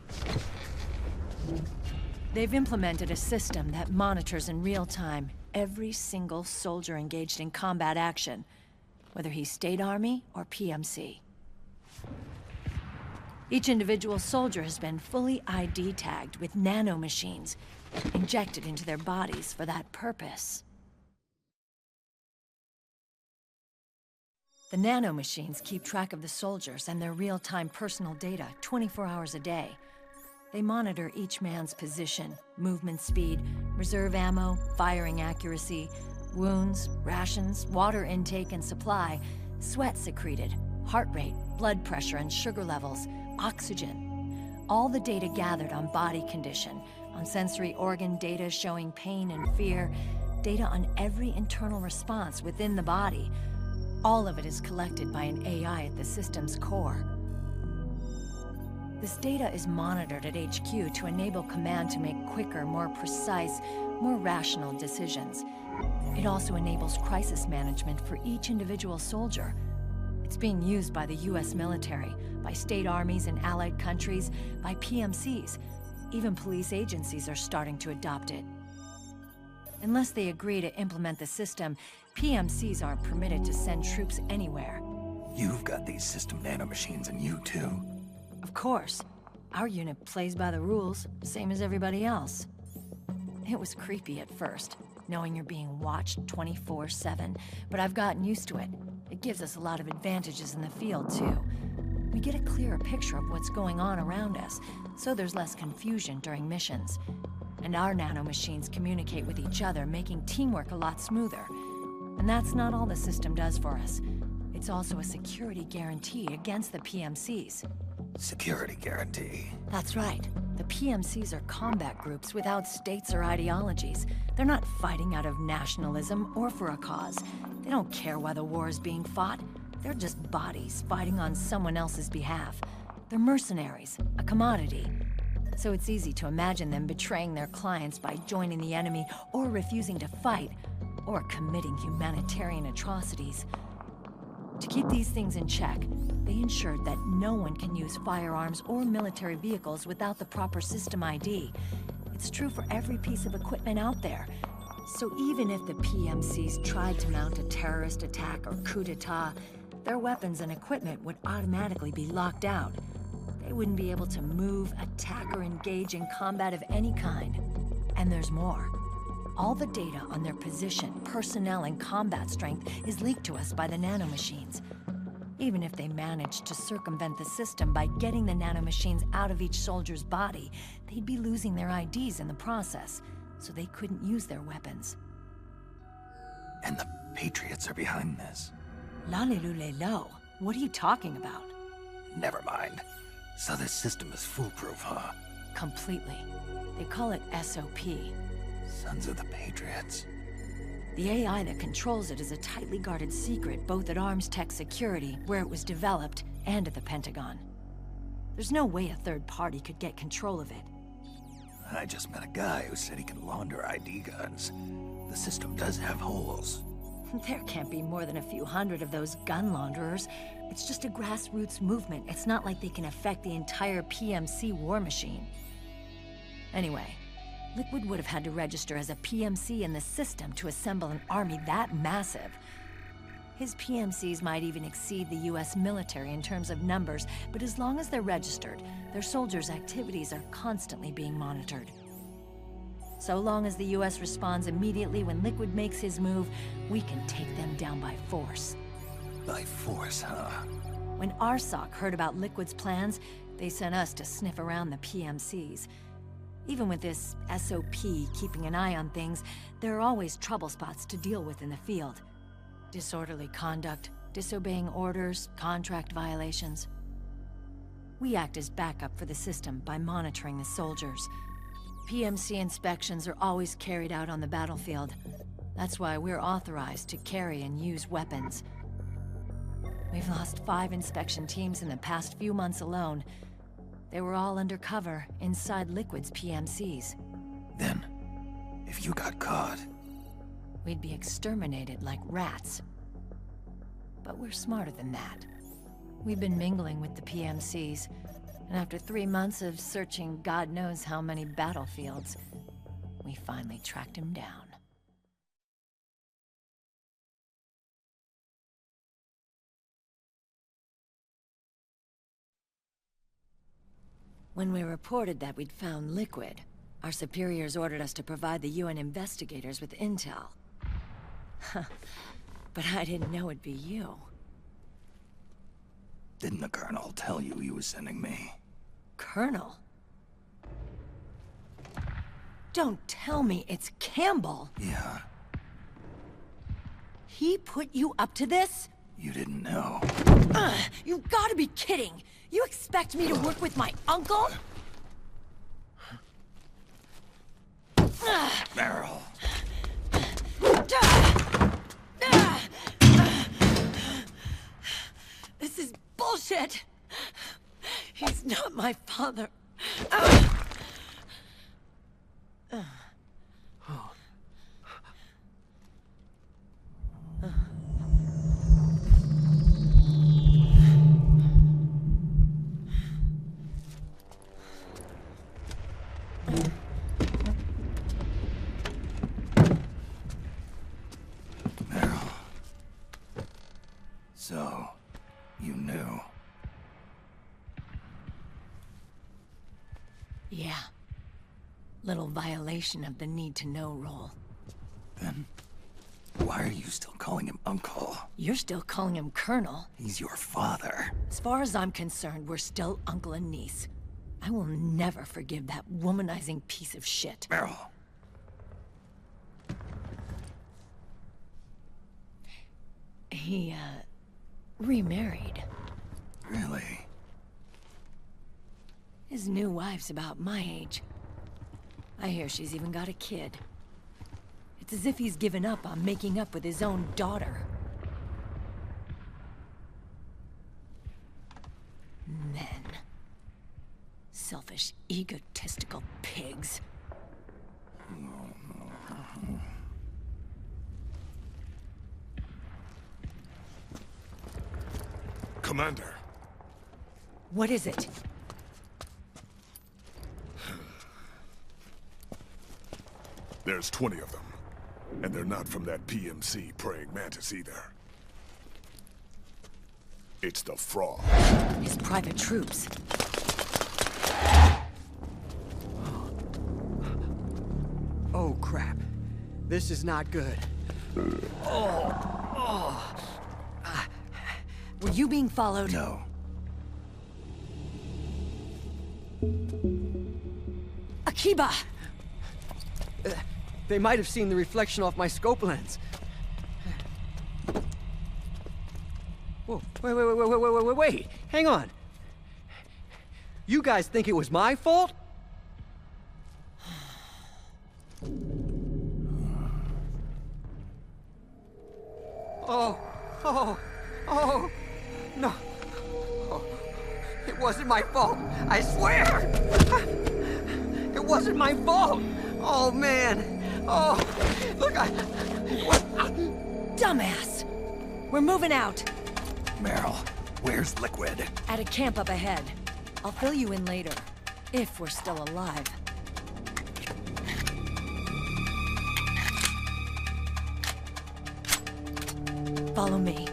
They've implemented a system that monitors in real time every single soldier engaged in combat action, whether he's State Army or PMC. Each individual soldier has been fully ID tagged with nanomachines injected into their bodies for that purpose. The nanomachines keep track of the soldiers and their real-time personal data 24 hours a day. They monitor each man's position, movement speed, reserve ammo, firing accuracy, wounds, rations, water intake and supply, sweat secreted, heart rate, blood pressure and sugar levels, oxygen. All the data gathered on body condition, on sensory organ data showing pain and fear, data on every internal response within the body. All of it is collected by an AI at the system's core. This data is monitored at HQ to enable command to make quicker, more precise, more rational decisions. It also enables crisis management for each individual soldier. It's being used by the US military, by state armies in allied countries, by PMCs. Even police agencies are starting to adopt it. Unless they agree to implement the system, PMCs aren't permitted to send troops anywhere. You've got these system nanomachines in you too. Of course. Our unit plays by the rules, same as everybody else. It was creepy at first, knowing you're being watched 24/7, but I've gotten used to it. It gives us a lot of advantages in the field, too. We get a clearer picture of what's going on around us, so there's less confusion during missions. And our nanomachines communicate with each other, making teamwork a lot smoother. And that's not all the system does for us. It's also a security guarantee against the PMCs. Security guarantee? That's right. The PMCs are combat groups without states or ideologies. They're not fighting out of nationalism or for a cause. They don't care why the war is being fought. They're just bodies fighting on someone else's behalf. They're mercenaries, a commodity. So it's easy to imagine them betraying their clients by joining the enemy or refusing to fight, or committing humanitarian atrocities. To keep these things in check, they ensured that no one can use firearms or military vehicles without the proper system ID. It's true for every piece of equipment out there. So even if the PMCs tried to mount a terrorist attack or coup d'etat, their weapons and equipment would automatically be locked out. They wouldn't be able to move, attack, or engage in combat of any kind. And there's more. All the data on their position, personnel, and combat strength is leaked to us by the nanomachines. Even if they managed to circumvent the system by getting the nanomachines out of each soldier's body, they'd be losing their IDs in the process, so they couldn't use their weapons. And the Patriots are behind this. Lalilulelo, what are you talking about? Never mind. So this system is foolproof, huh? Completely. They call it SOP. Sons of the Patriots. The AI that controls it is a tightly guarded secret, both at Arms Tech Security, where it was developed, and at the Pentagon. There's no way a third party could get control of it. I just met a guy who said he can launder ID guns. The system does have holes. There can't be more than a few hundred of those gun launderers. It's just a grassroots movement. It's not like they can affect the entire PMC war machine. Anyway, Liquid would have had to register as a PMC in the system to assemble an army that massive. His PMCs might even exceed the US military in terms of numbers, but as long as they're registered, their soldiers' activities are constantly being monitored. So long as the US responds immediately when Liquid makes his move, we can take them down by force. By force, huh? When RSOC heard about Liquid's plans, they sent us to sniff around the PMCs. Even with this SOP keeping an eye on things, there are always trouble spots to deal with in the field. Disorderly conduct, disobeying orders, contract violations. We act as backup for the system by monitoring the soldiers. PMC inspections are always carried out on the battlefield. That's why we're authorized to carry and use weapons. We've lost 5 inspection teams in the past few months alone. They were all undercover inside Liquid's PMCs. Then, if you got caught... we'd be exterminated like rats. But we're smarter than that. We've been mingling with the PMCs, and after 3 months of searching God knows how many battlefields, we finally tracked him down. When we reported that we'd found liquid, our superiors ordered us to provide the UN investigators with intel. But I didn't know it'd be you. Didn't the Colonel tell you he was sending me? Colonel? Don't tell me it's Campbell. Yeah. He put you up to this? You didn't know. You've got to be kidding! You expect me to work with my uncle? Meryl. This is bullshit! He's not my father. Meryl. So, you knew. Yeah. Little violation of the need-to-know rule. Then, why are you still calling him Uncle? You're still calling him Colonel. He's your father. As far as I'm concerned, we're still uncle and niece. I will never forgive that womanizing piece of shit. Meryl. He, remarried. Really? His new wife's about my age. I hear she's even got a kid. It's as if he's given up on making up with his own daughter. Men. Selfish, egotistical pigs. Commander. What is it? There's 20 of them. And they're not from that PMC praying mantis either. It's the Frog. His private troops. Oh, crap. This is not good. Were you being followed? No. Akiba! They might have seen the reflection off my scope lens. Whoa, wait. Hang on. You guys think it was my fault? Oh, no. Oh, it wasn't my fault, I swear! It wasn't my fault! Oh, man. Oh, look, Dumbass! We're moving out. Meryl, where's Liquid? At a camp up ahead. I'll fill you in later. If we're still alive. Follow me.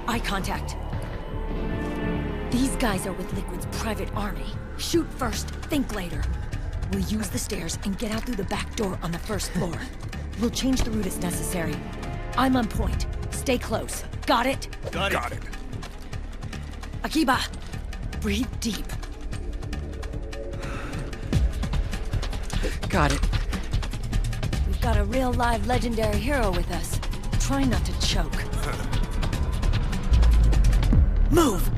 Eye contact. These guys are with Liquid's private army. Shoot first, think later. We'll use the stairs and get out through the back door on the first floor. We'll change the route as necessary. I'm on point. Stay close. Got it? Got it. Akiba, breathe deep. got it. We've got a real live legendary hero with us. Try not to choke. Move!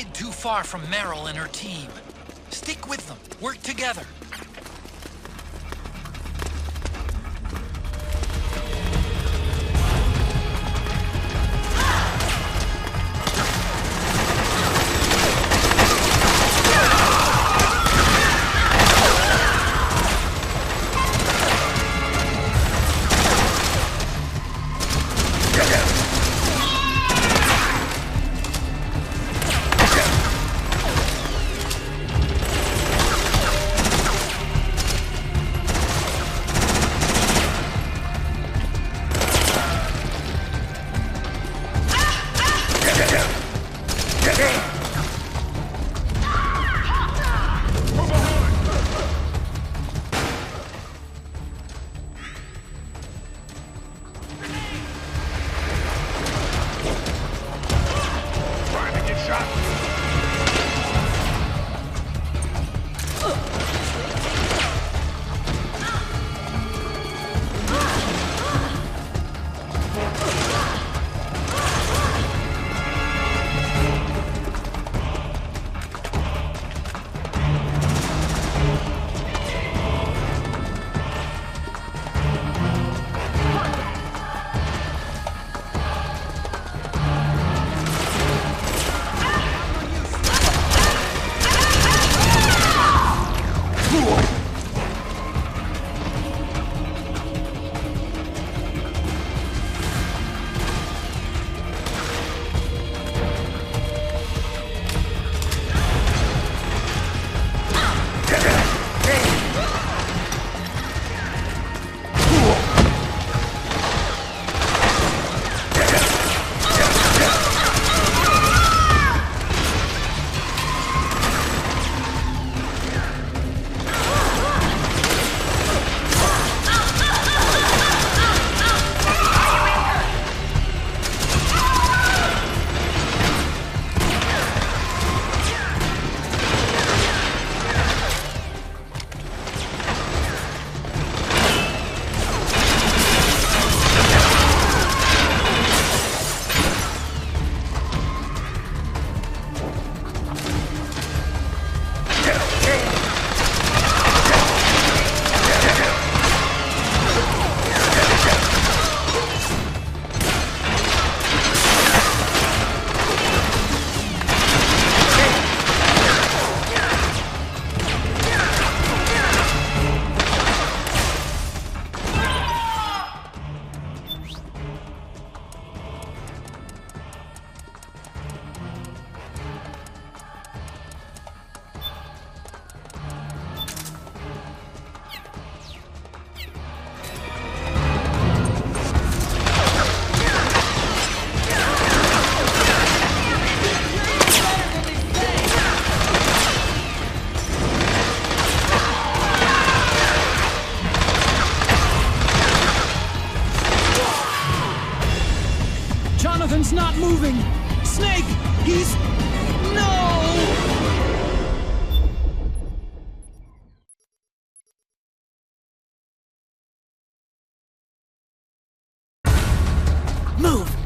strayed too far from Meryl and her team. Stick with them. Work together. Jonathan's not moving! Snake! He's... No! Move!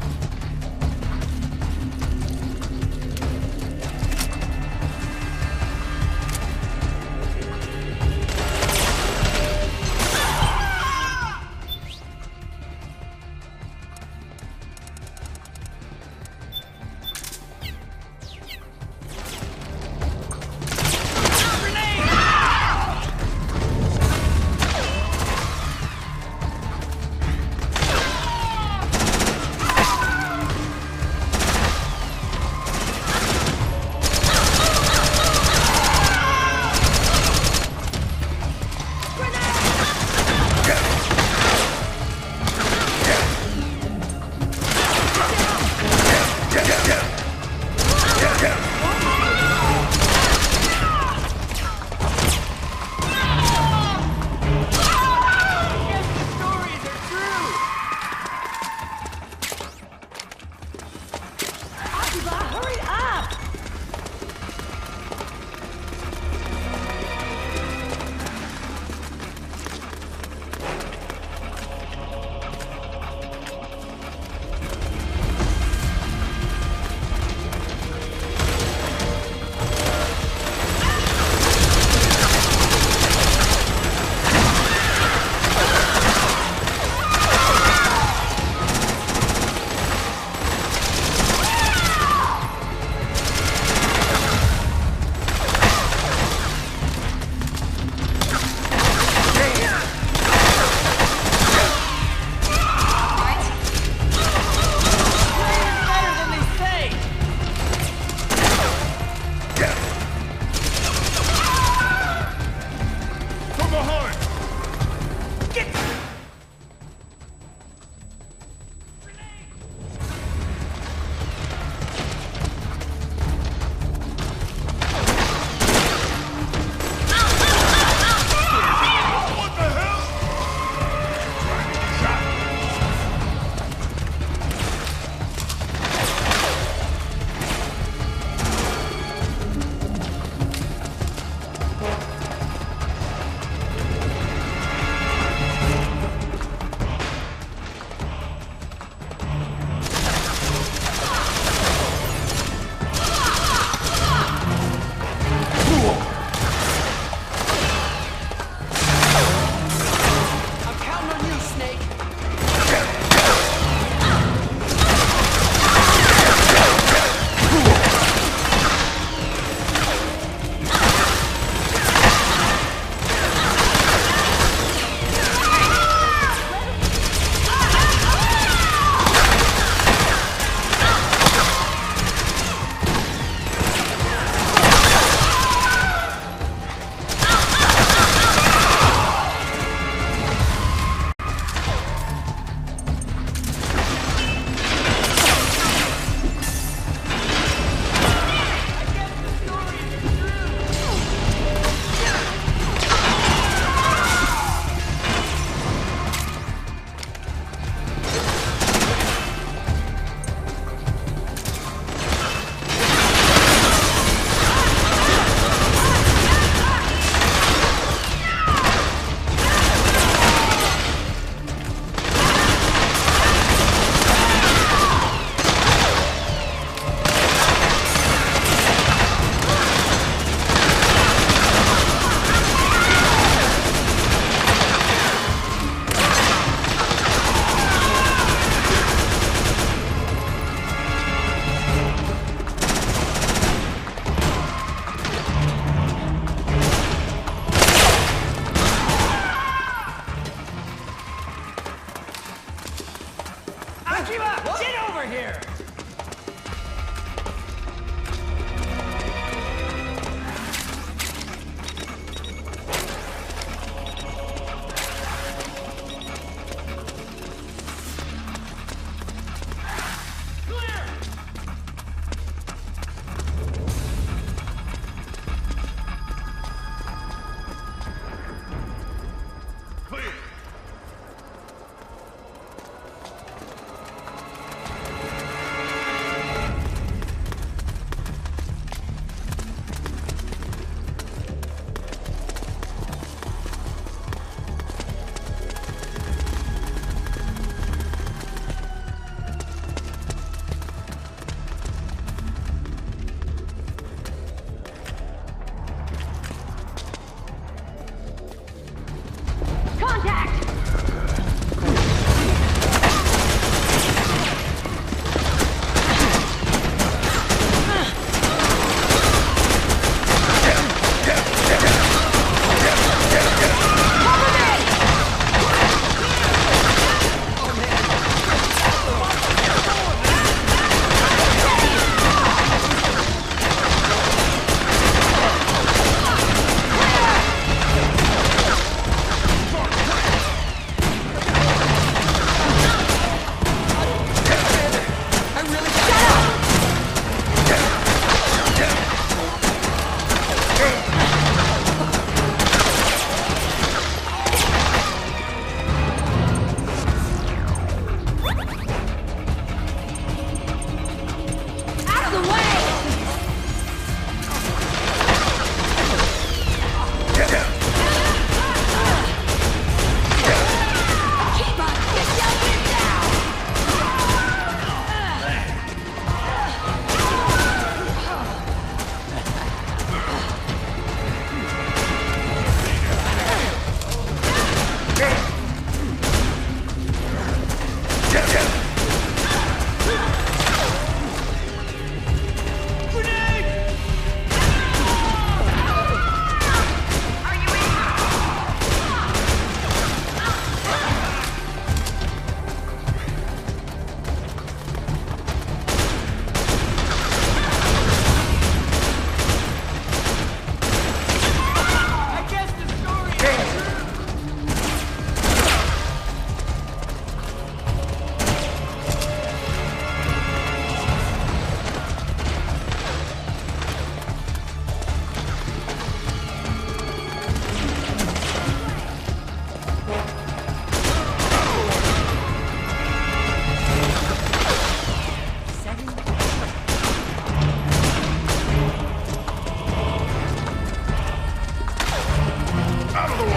Out of the way!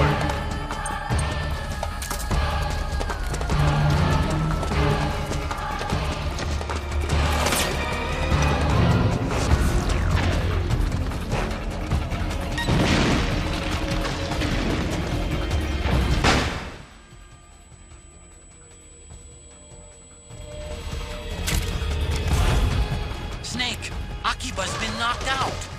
Snake, Akiba's been knocked out.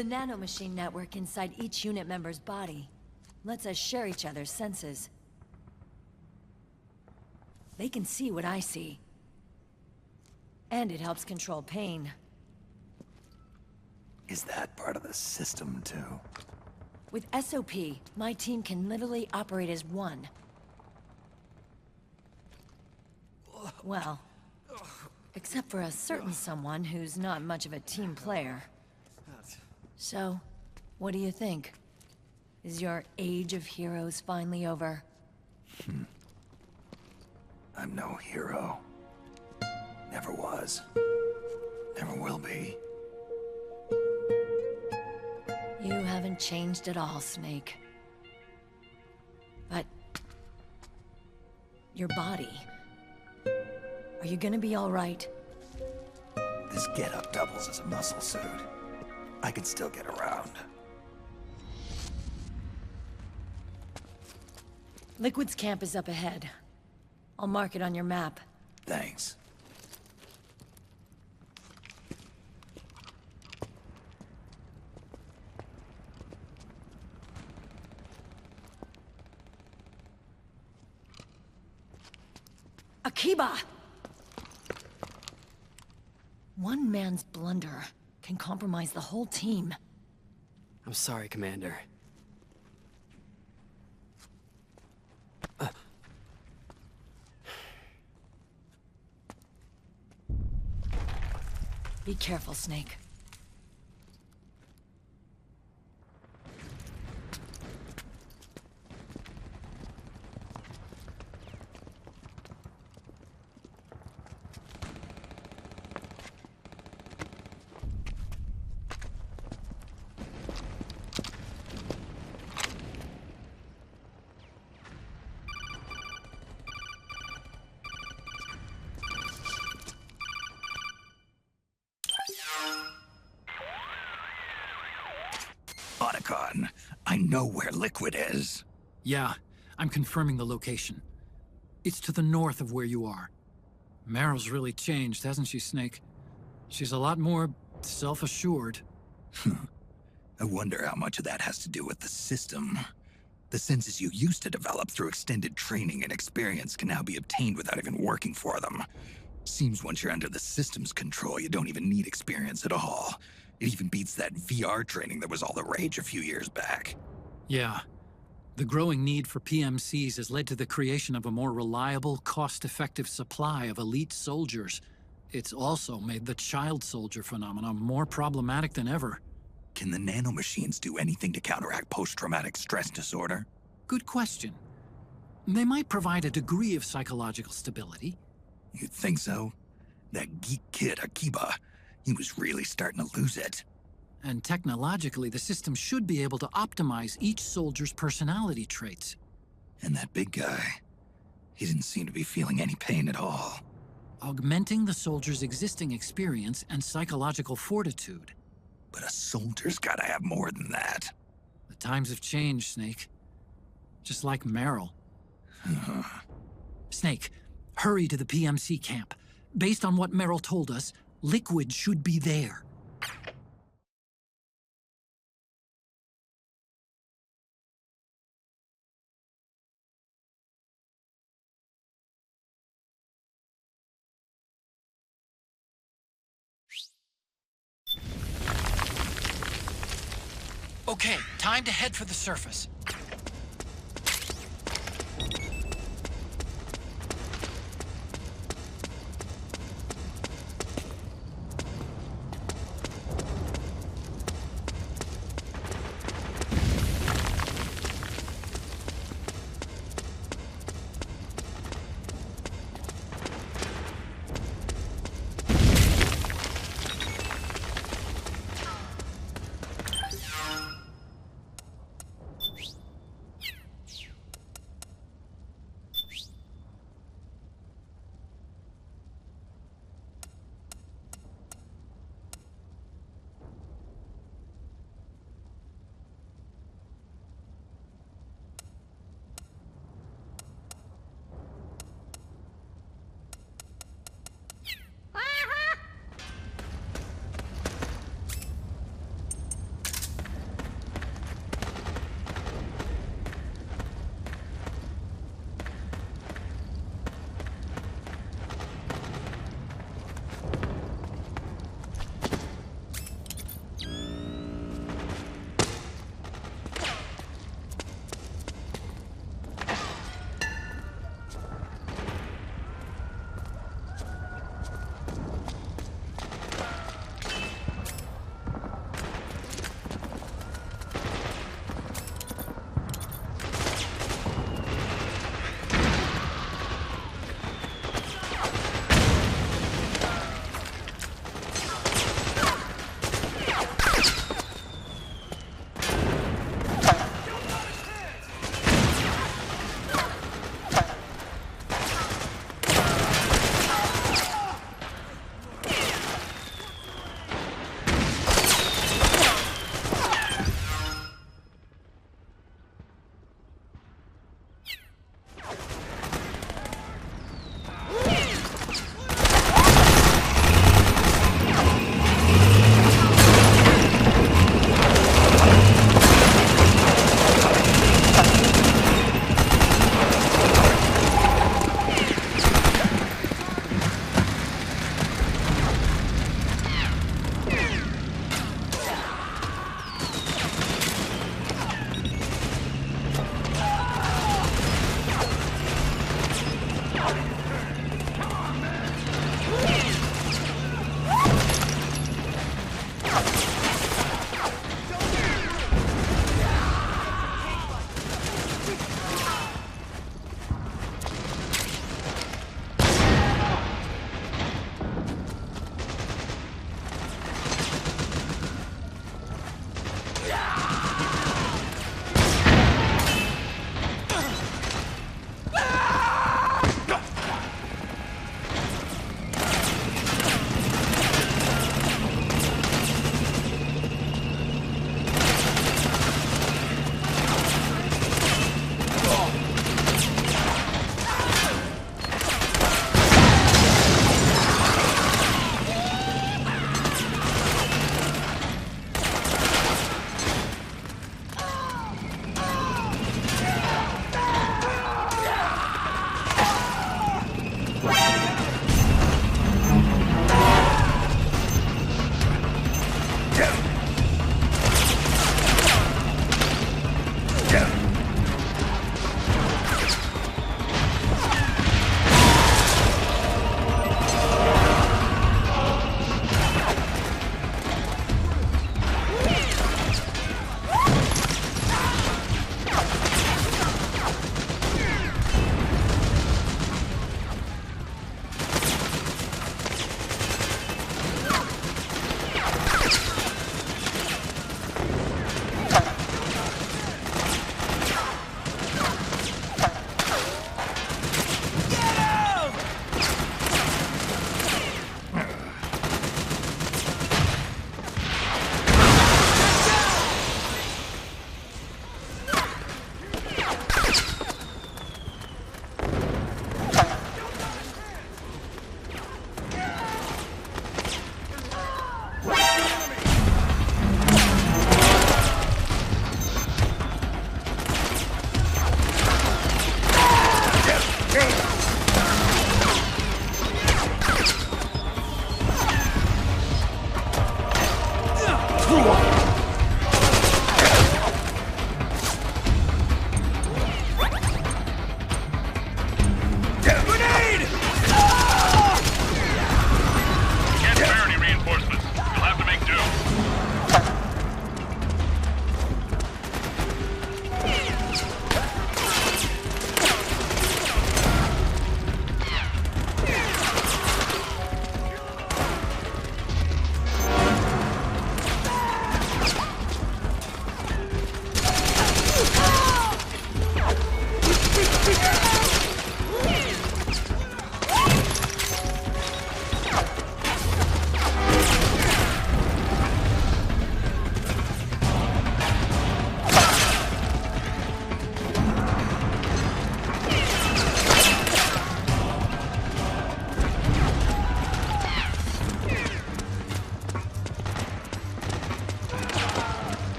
The nanomachine network inside each unit member's body lets us share each other's senses. They can see what I see. And it helps control pain. Is that part of the system, too? With SOP, my team can literally operate as one. Well, except for a certain someone who's not much of a team player. So, what do you think? Is your age of heroes finally over? I'm no hero. Never was. Never will be. You haven't changed at all, Snake. But... your body... are you gonna be all right? This getup doubles as a muscle suit. I can still get around. Liquid's camp is up ahead. I'll mark it on your map. Thanks. Akiba! One man's blunder can compromise the whole team. I'm sorry, Commander. Be careful, Snake. I know where Liquid is. Yeah, I'm confirming the location. It's to the north of where you are. Meryl's really changed, hasn't she, Snake? She's a lot more self-assured. I wonder how much of that has to do with the system. The senses you used to develop through extended training and experience can now be obtained without even working for them. Seems once you're under the system's control, you don't even need experience at all. It even beats that VR training that was all the rage a few years back. Yeah. The growing need for PMCs has led to the creation of a more reliable, cost-effective supply of elite soldiers. It's also made the child soldier phenomenon more problematic than ever. Can the nanomachines do anything to counteract post-traumatic stress disorder? Good question. They might provide a degree of psychological stability. You'd think so? That geek kid, Akiba, he was really starting to lose it. And technologically, the system should be able to optimize each soldier's personality traits. And that big guy, he didn't seem to be feeling any pain at all. Augmenting the soldier's existing experience and psychological fortitude. But a soldier's gotta have more than that. The times have changed, Snake. Just like Meryl. Snake, hurry to the PMC camp. Based on what Meryl told us, Liquid should be there. Okay, time to head for the surface.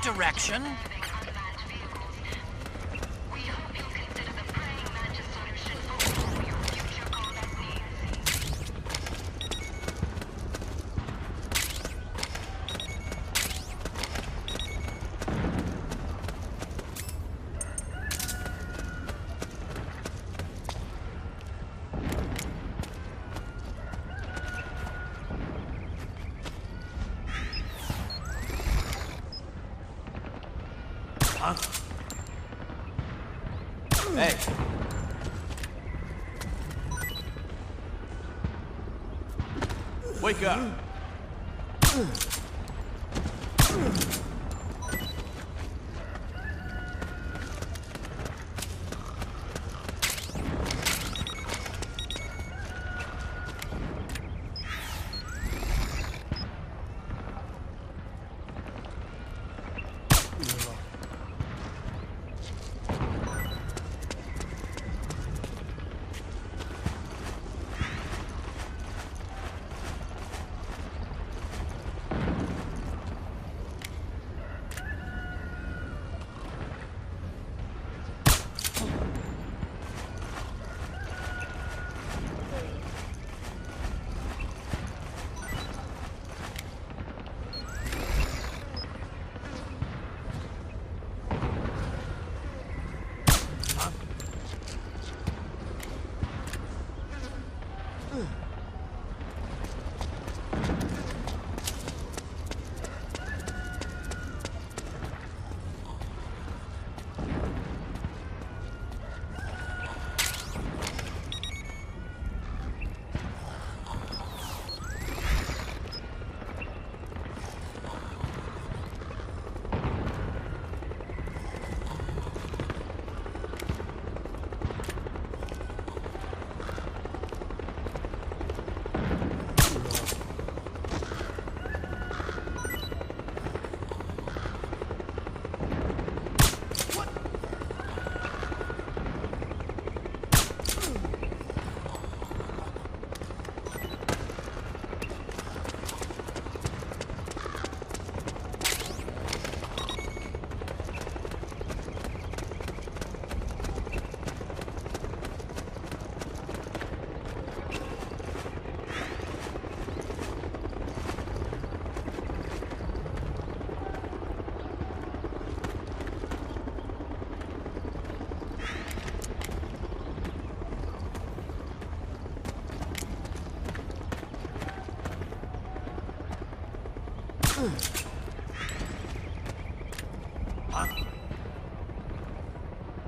direction. Hey. Wake up.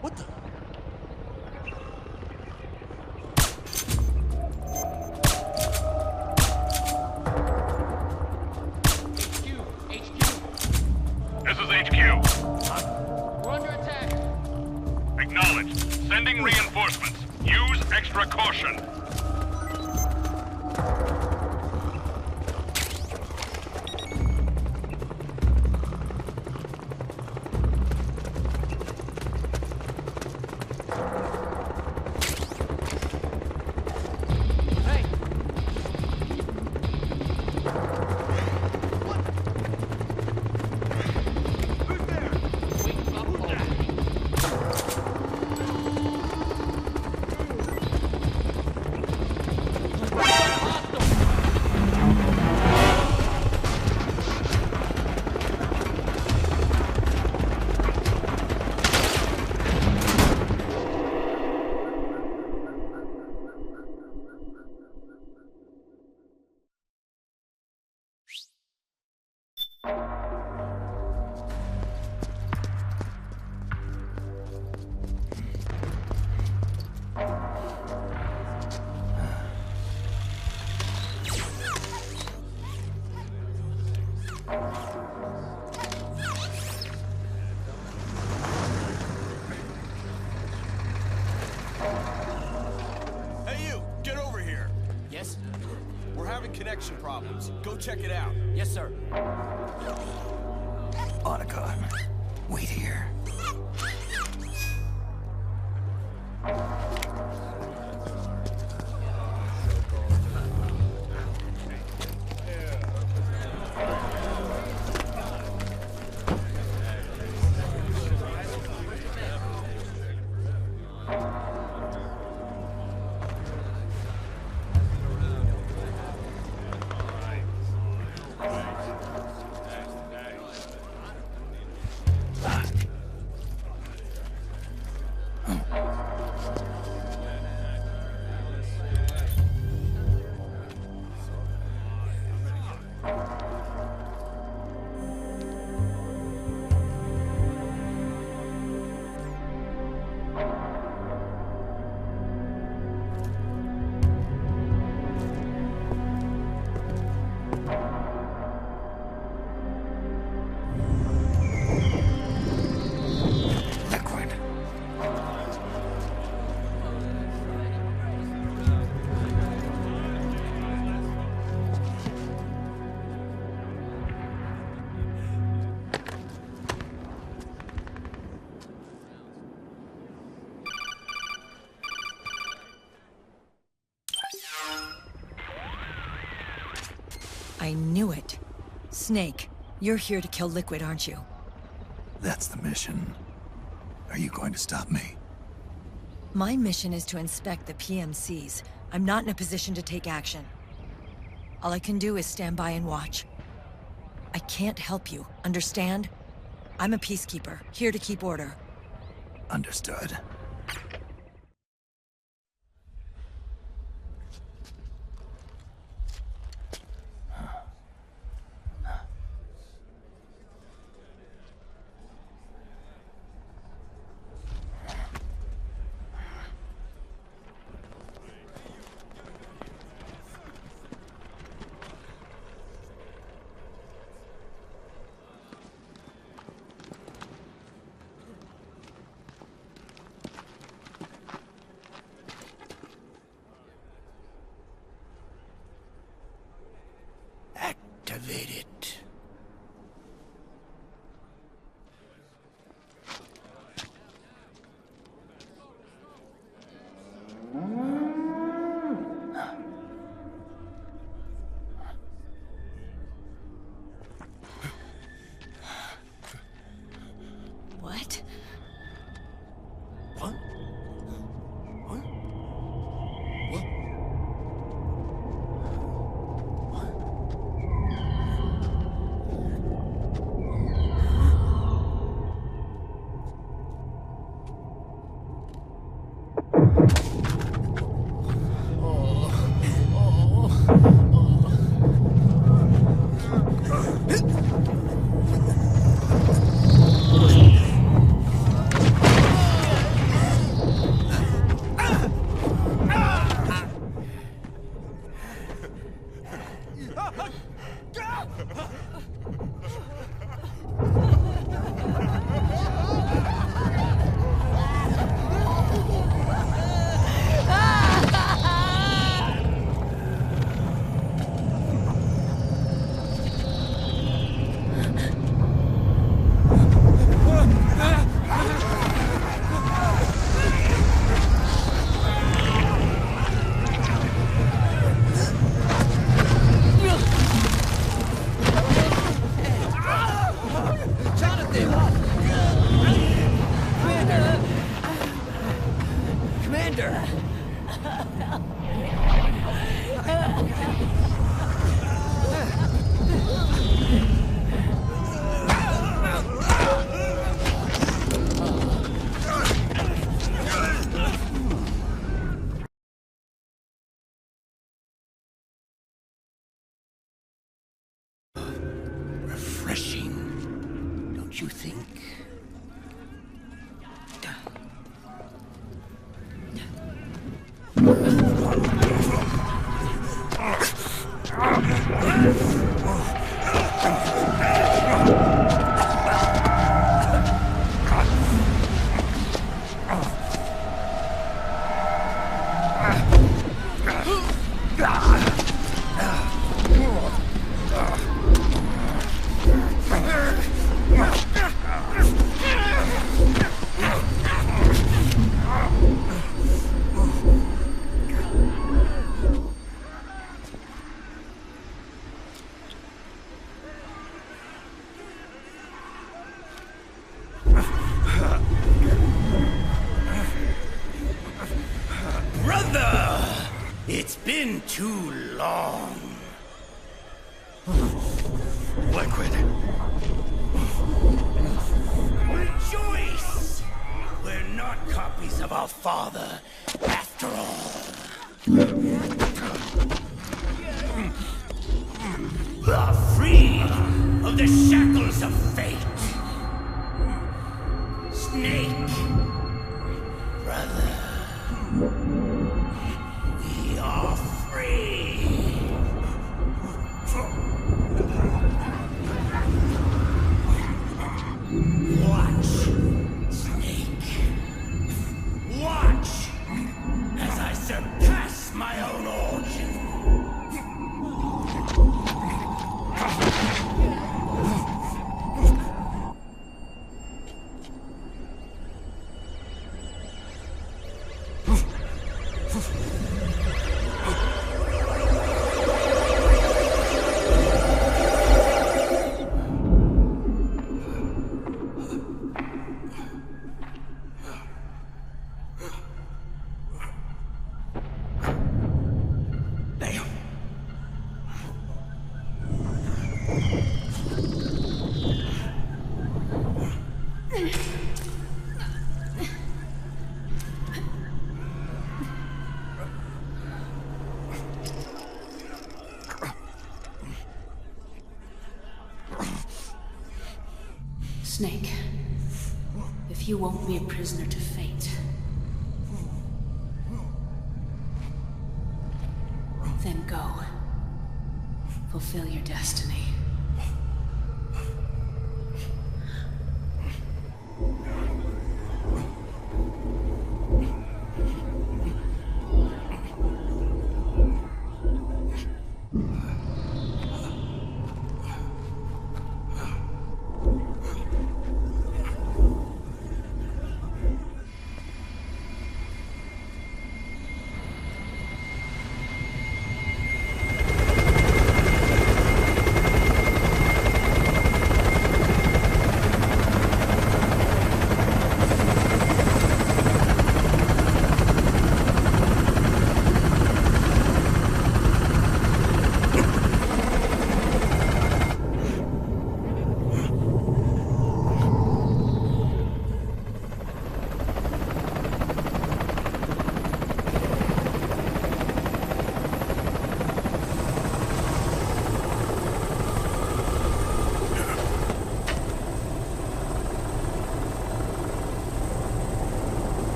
What the? This is HQ. We're under attack. Acknowledged. Sending reinforcements. Use extra caution. Connection problems. Go check it out. Yes, sir. Otacon, wait here. I knew it. Snake, you're here to kill Liquid, aren't you? That's the mission. Are you going to stop me? My mission is to inspect the PMCs. I'm not in a position to take action. All I can do is stand by and watch. I can't help you, understand? I'm a peacekeeper, here to keep order. Understood. Activate it. What? What? Refreshing, don't you think? It's been too long. Liquid. Rejoice! We're not copies of our father, after all. Are free of the shackles of fate. Snake, brother. We are free! Watch, Snake. Watch as I surpass my own origin. If you won't be a prisoner to fate, then go. Fulfill your destiny.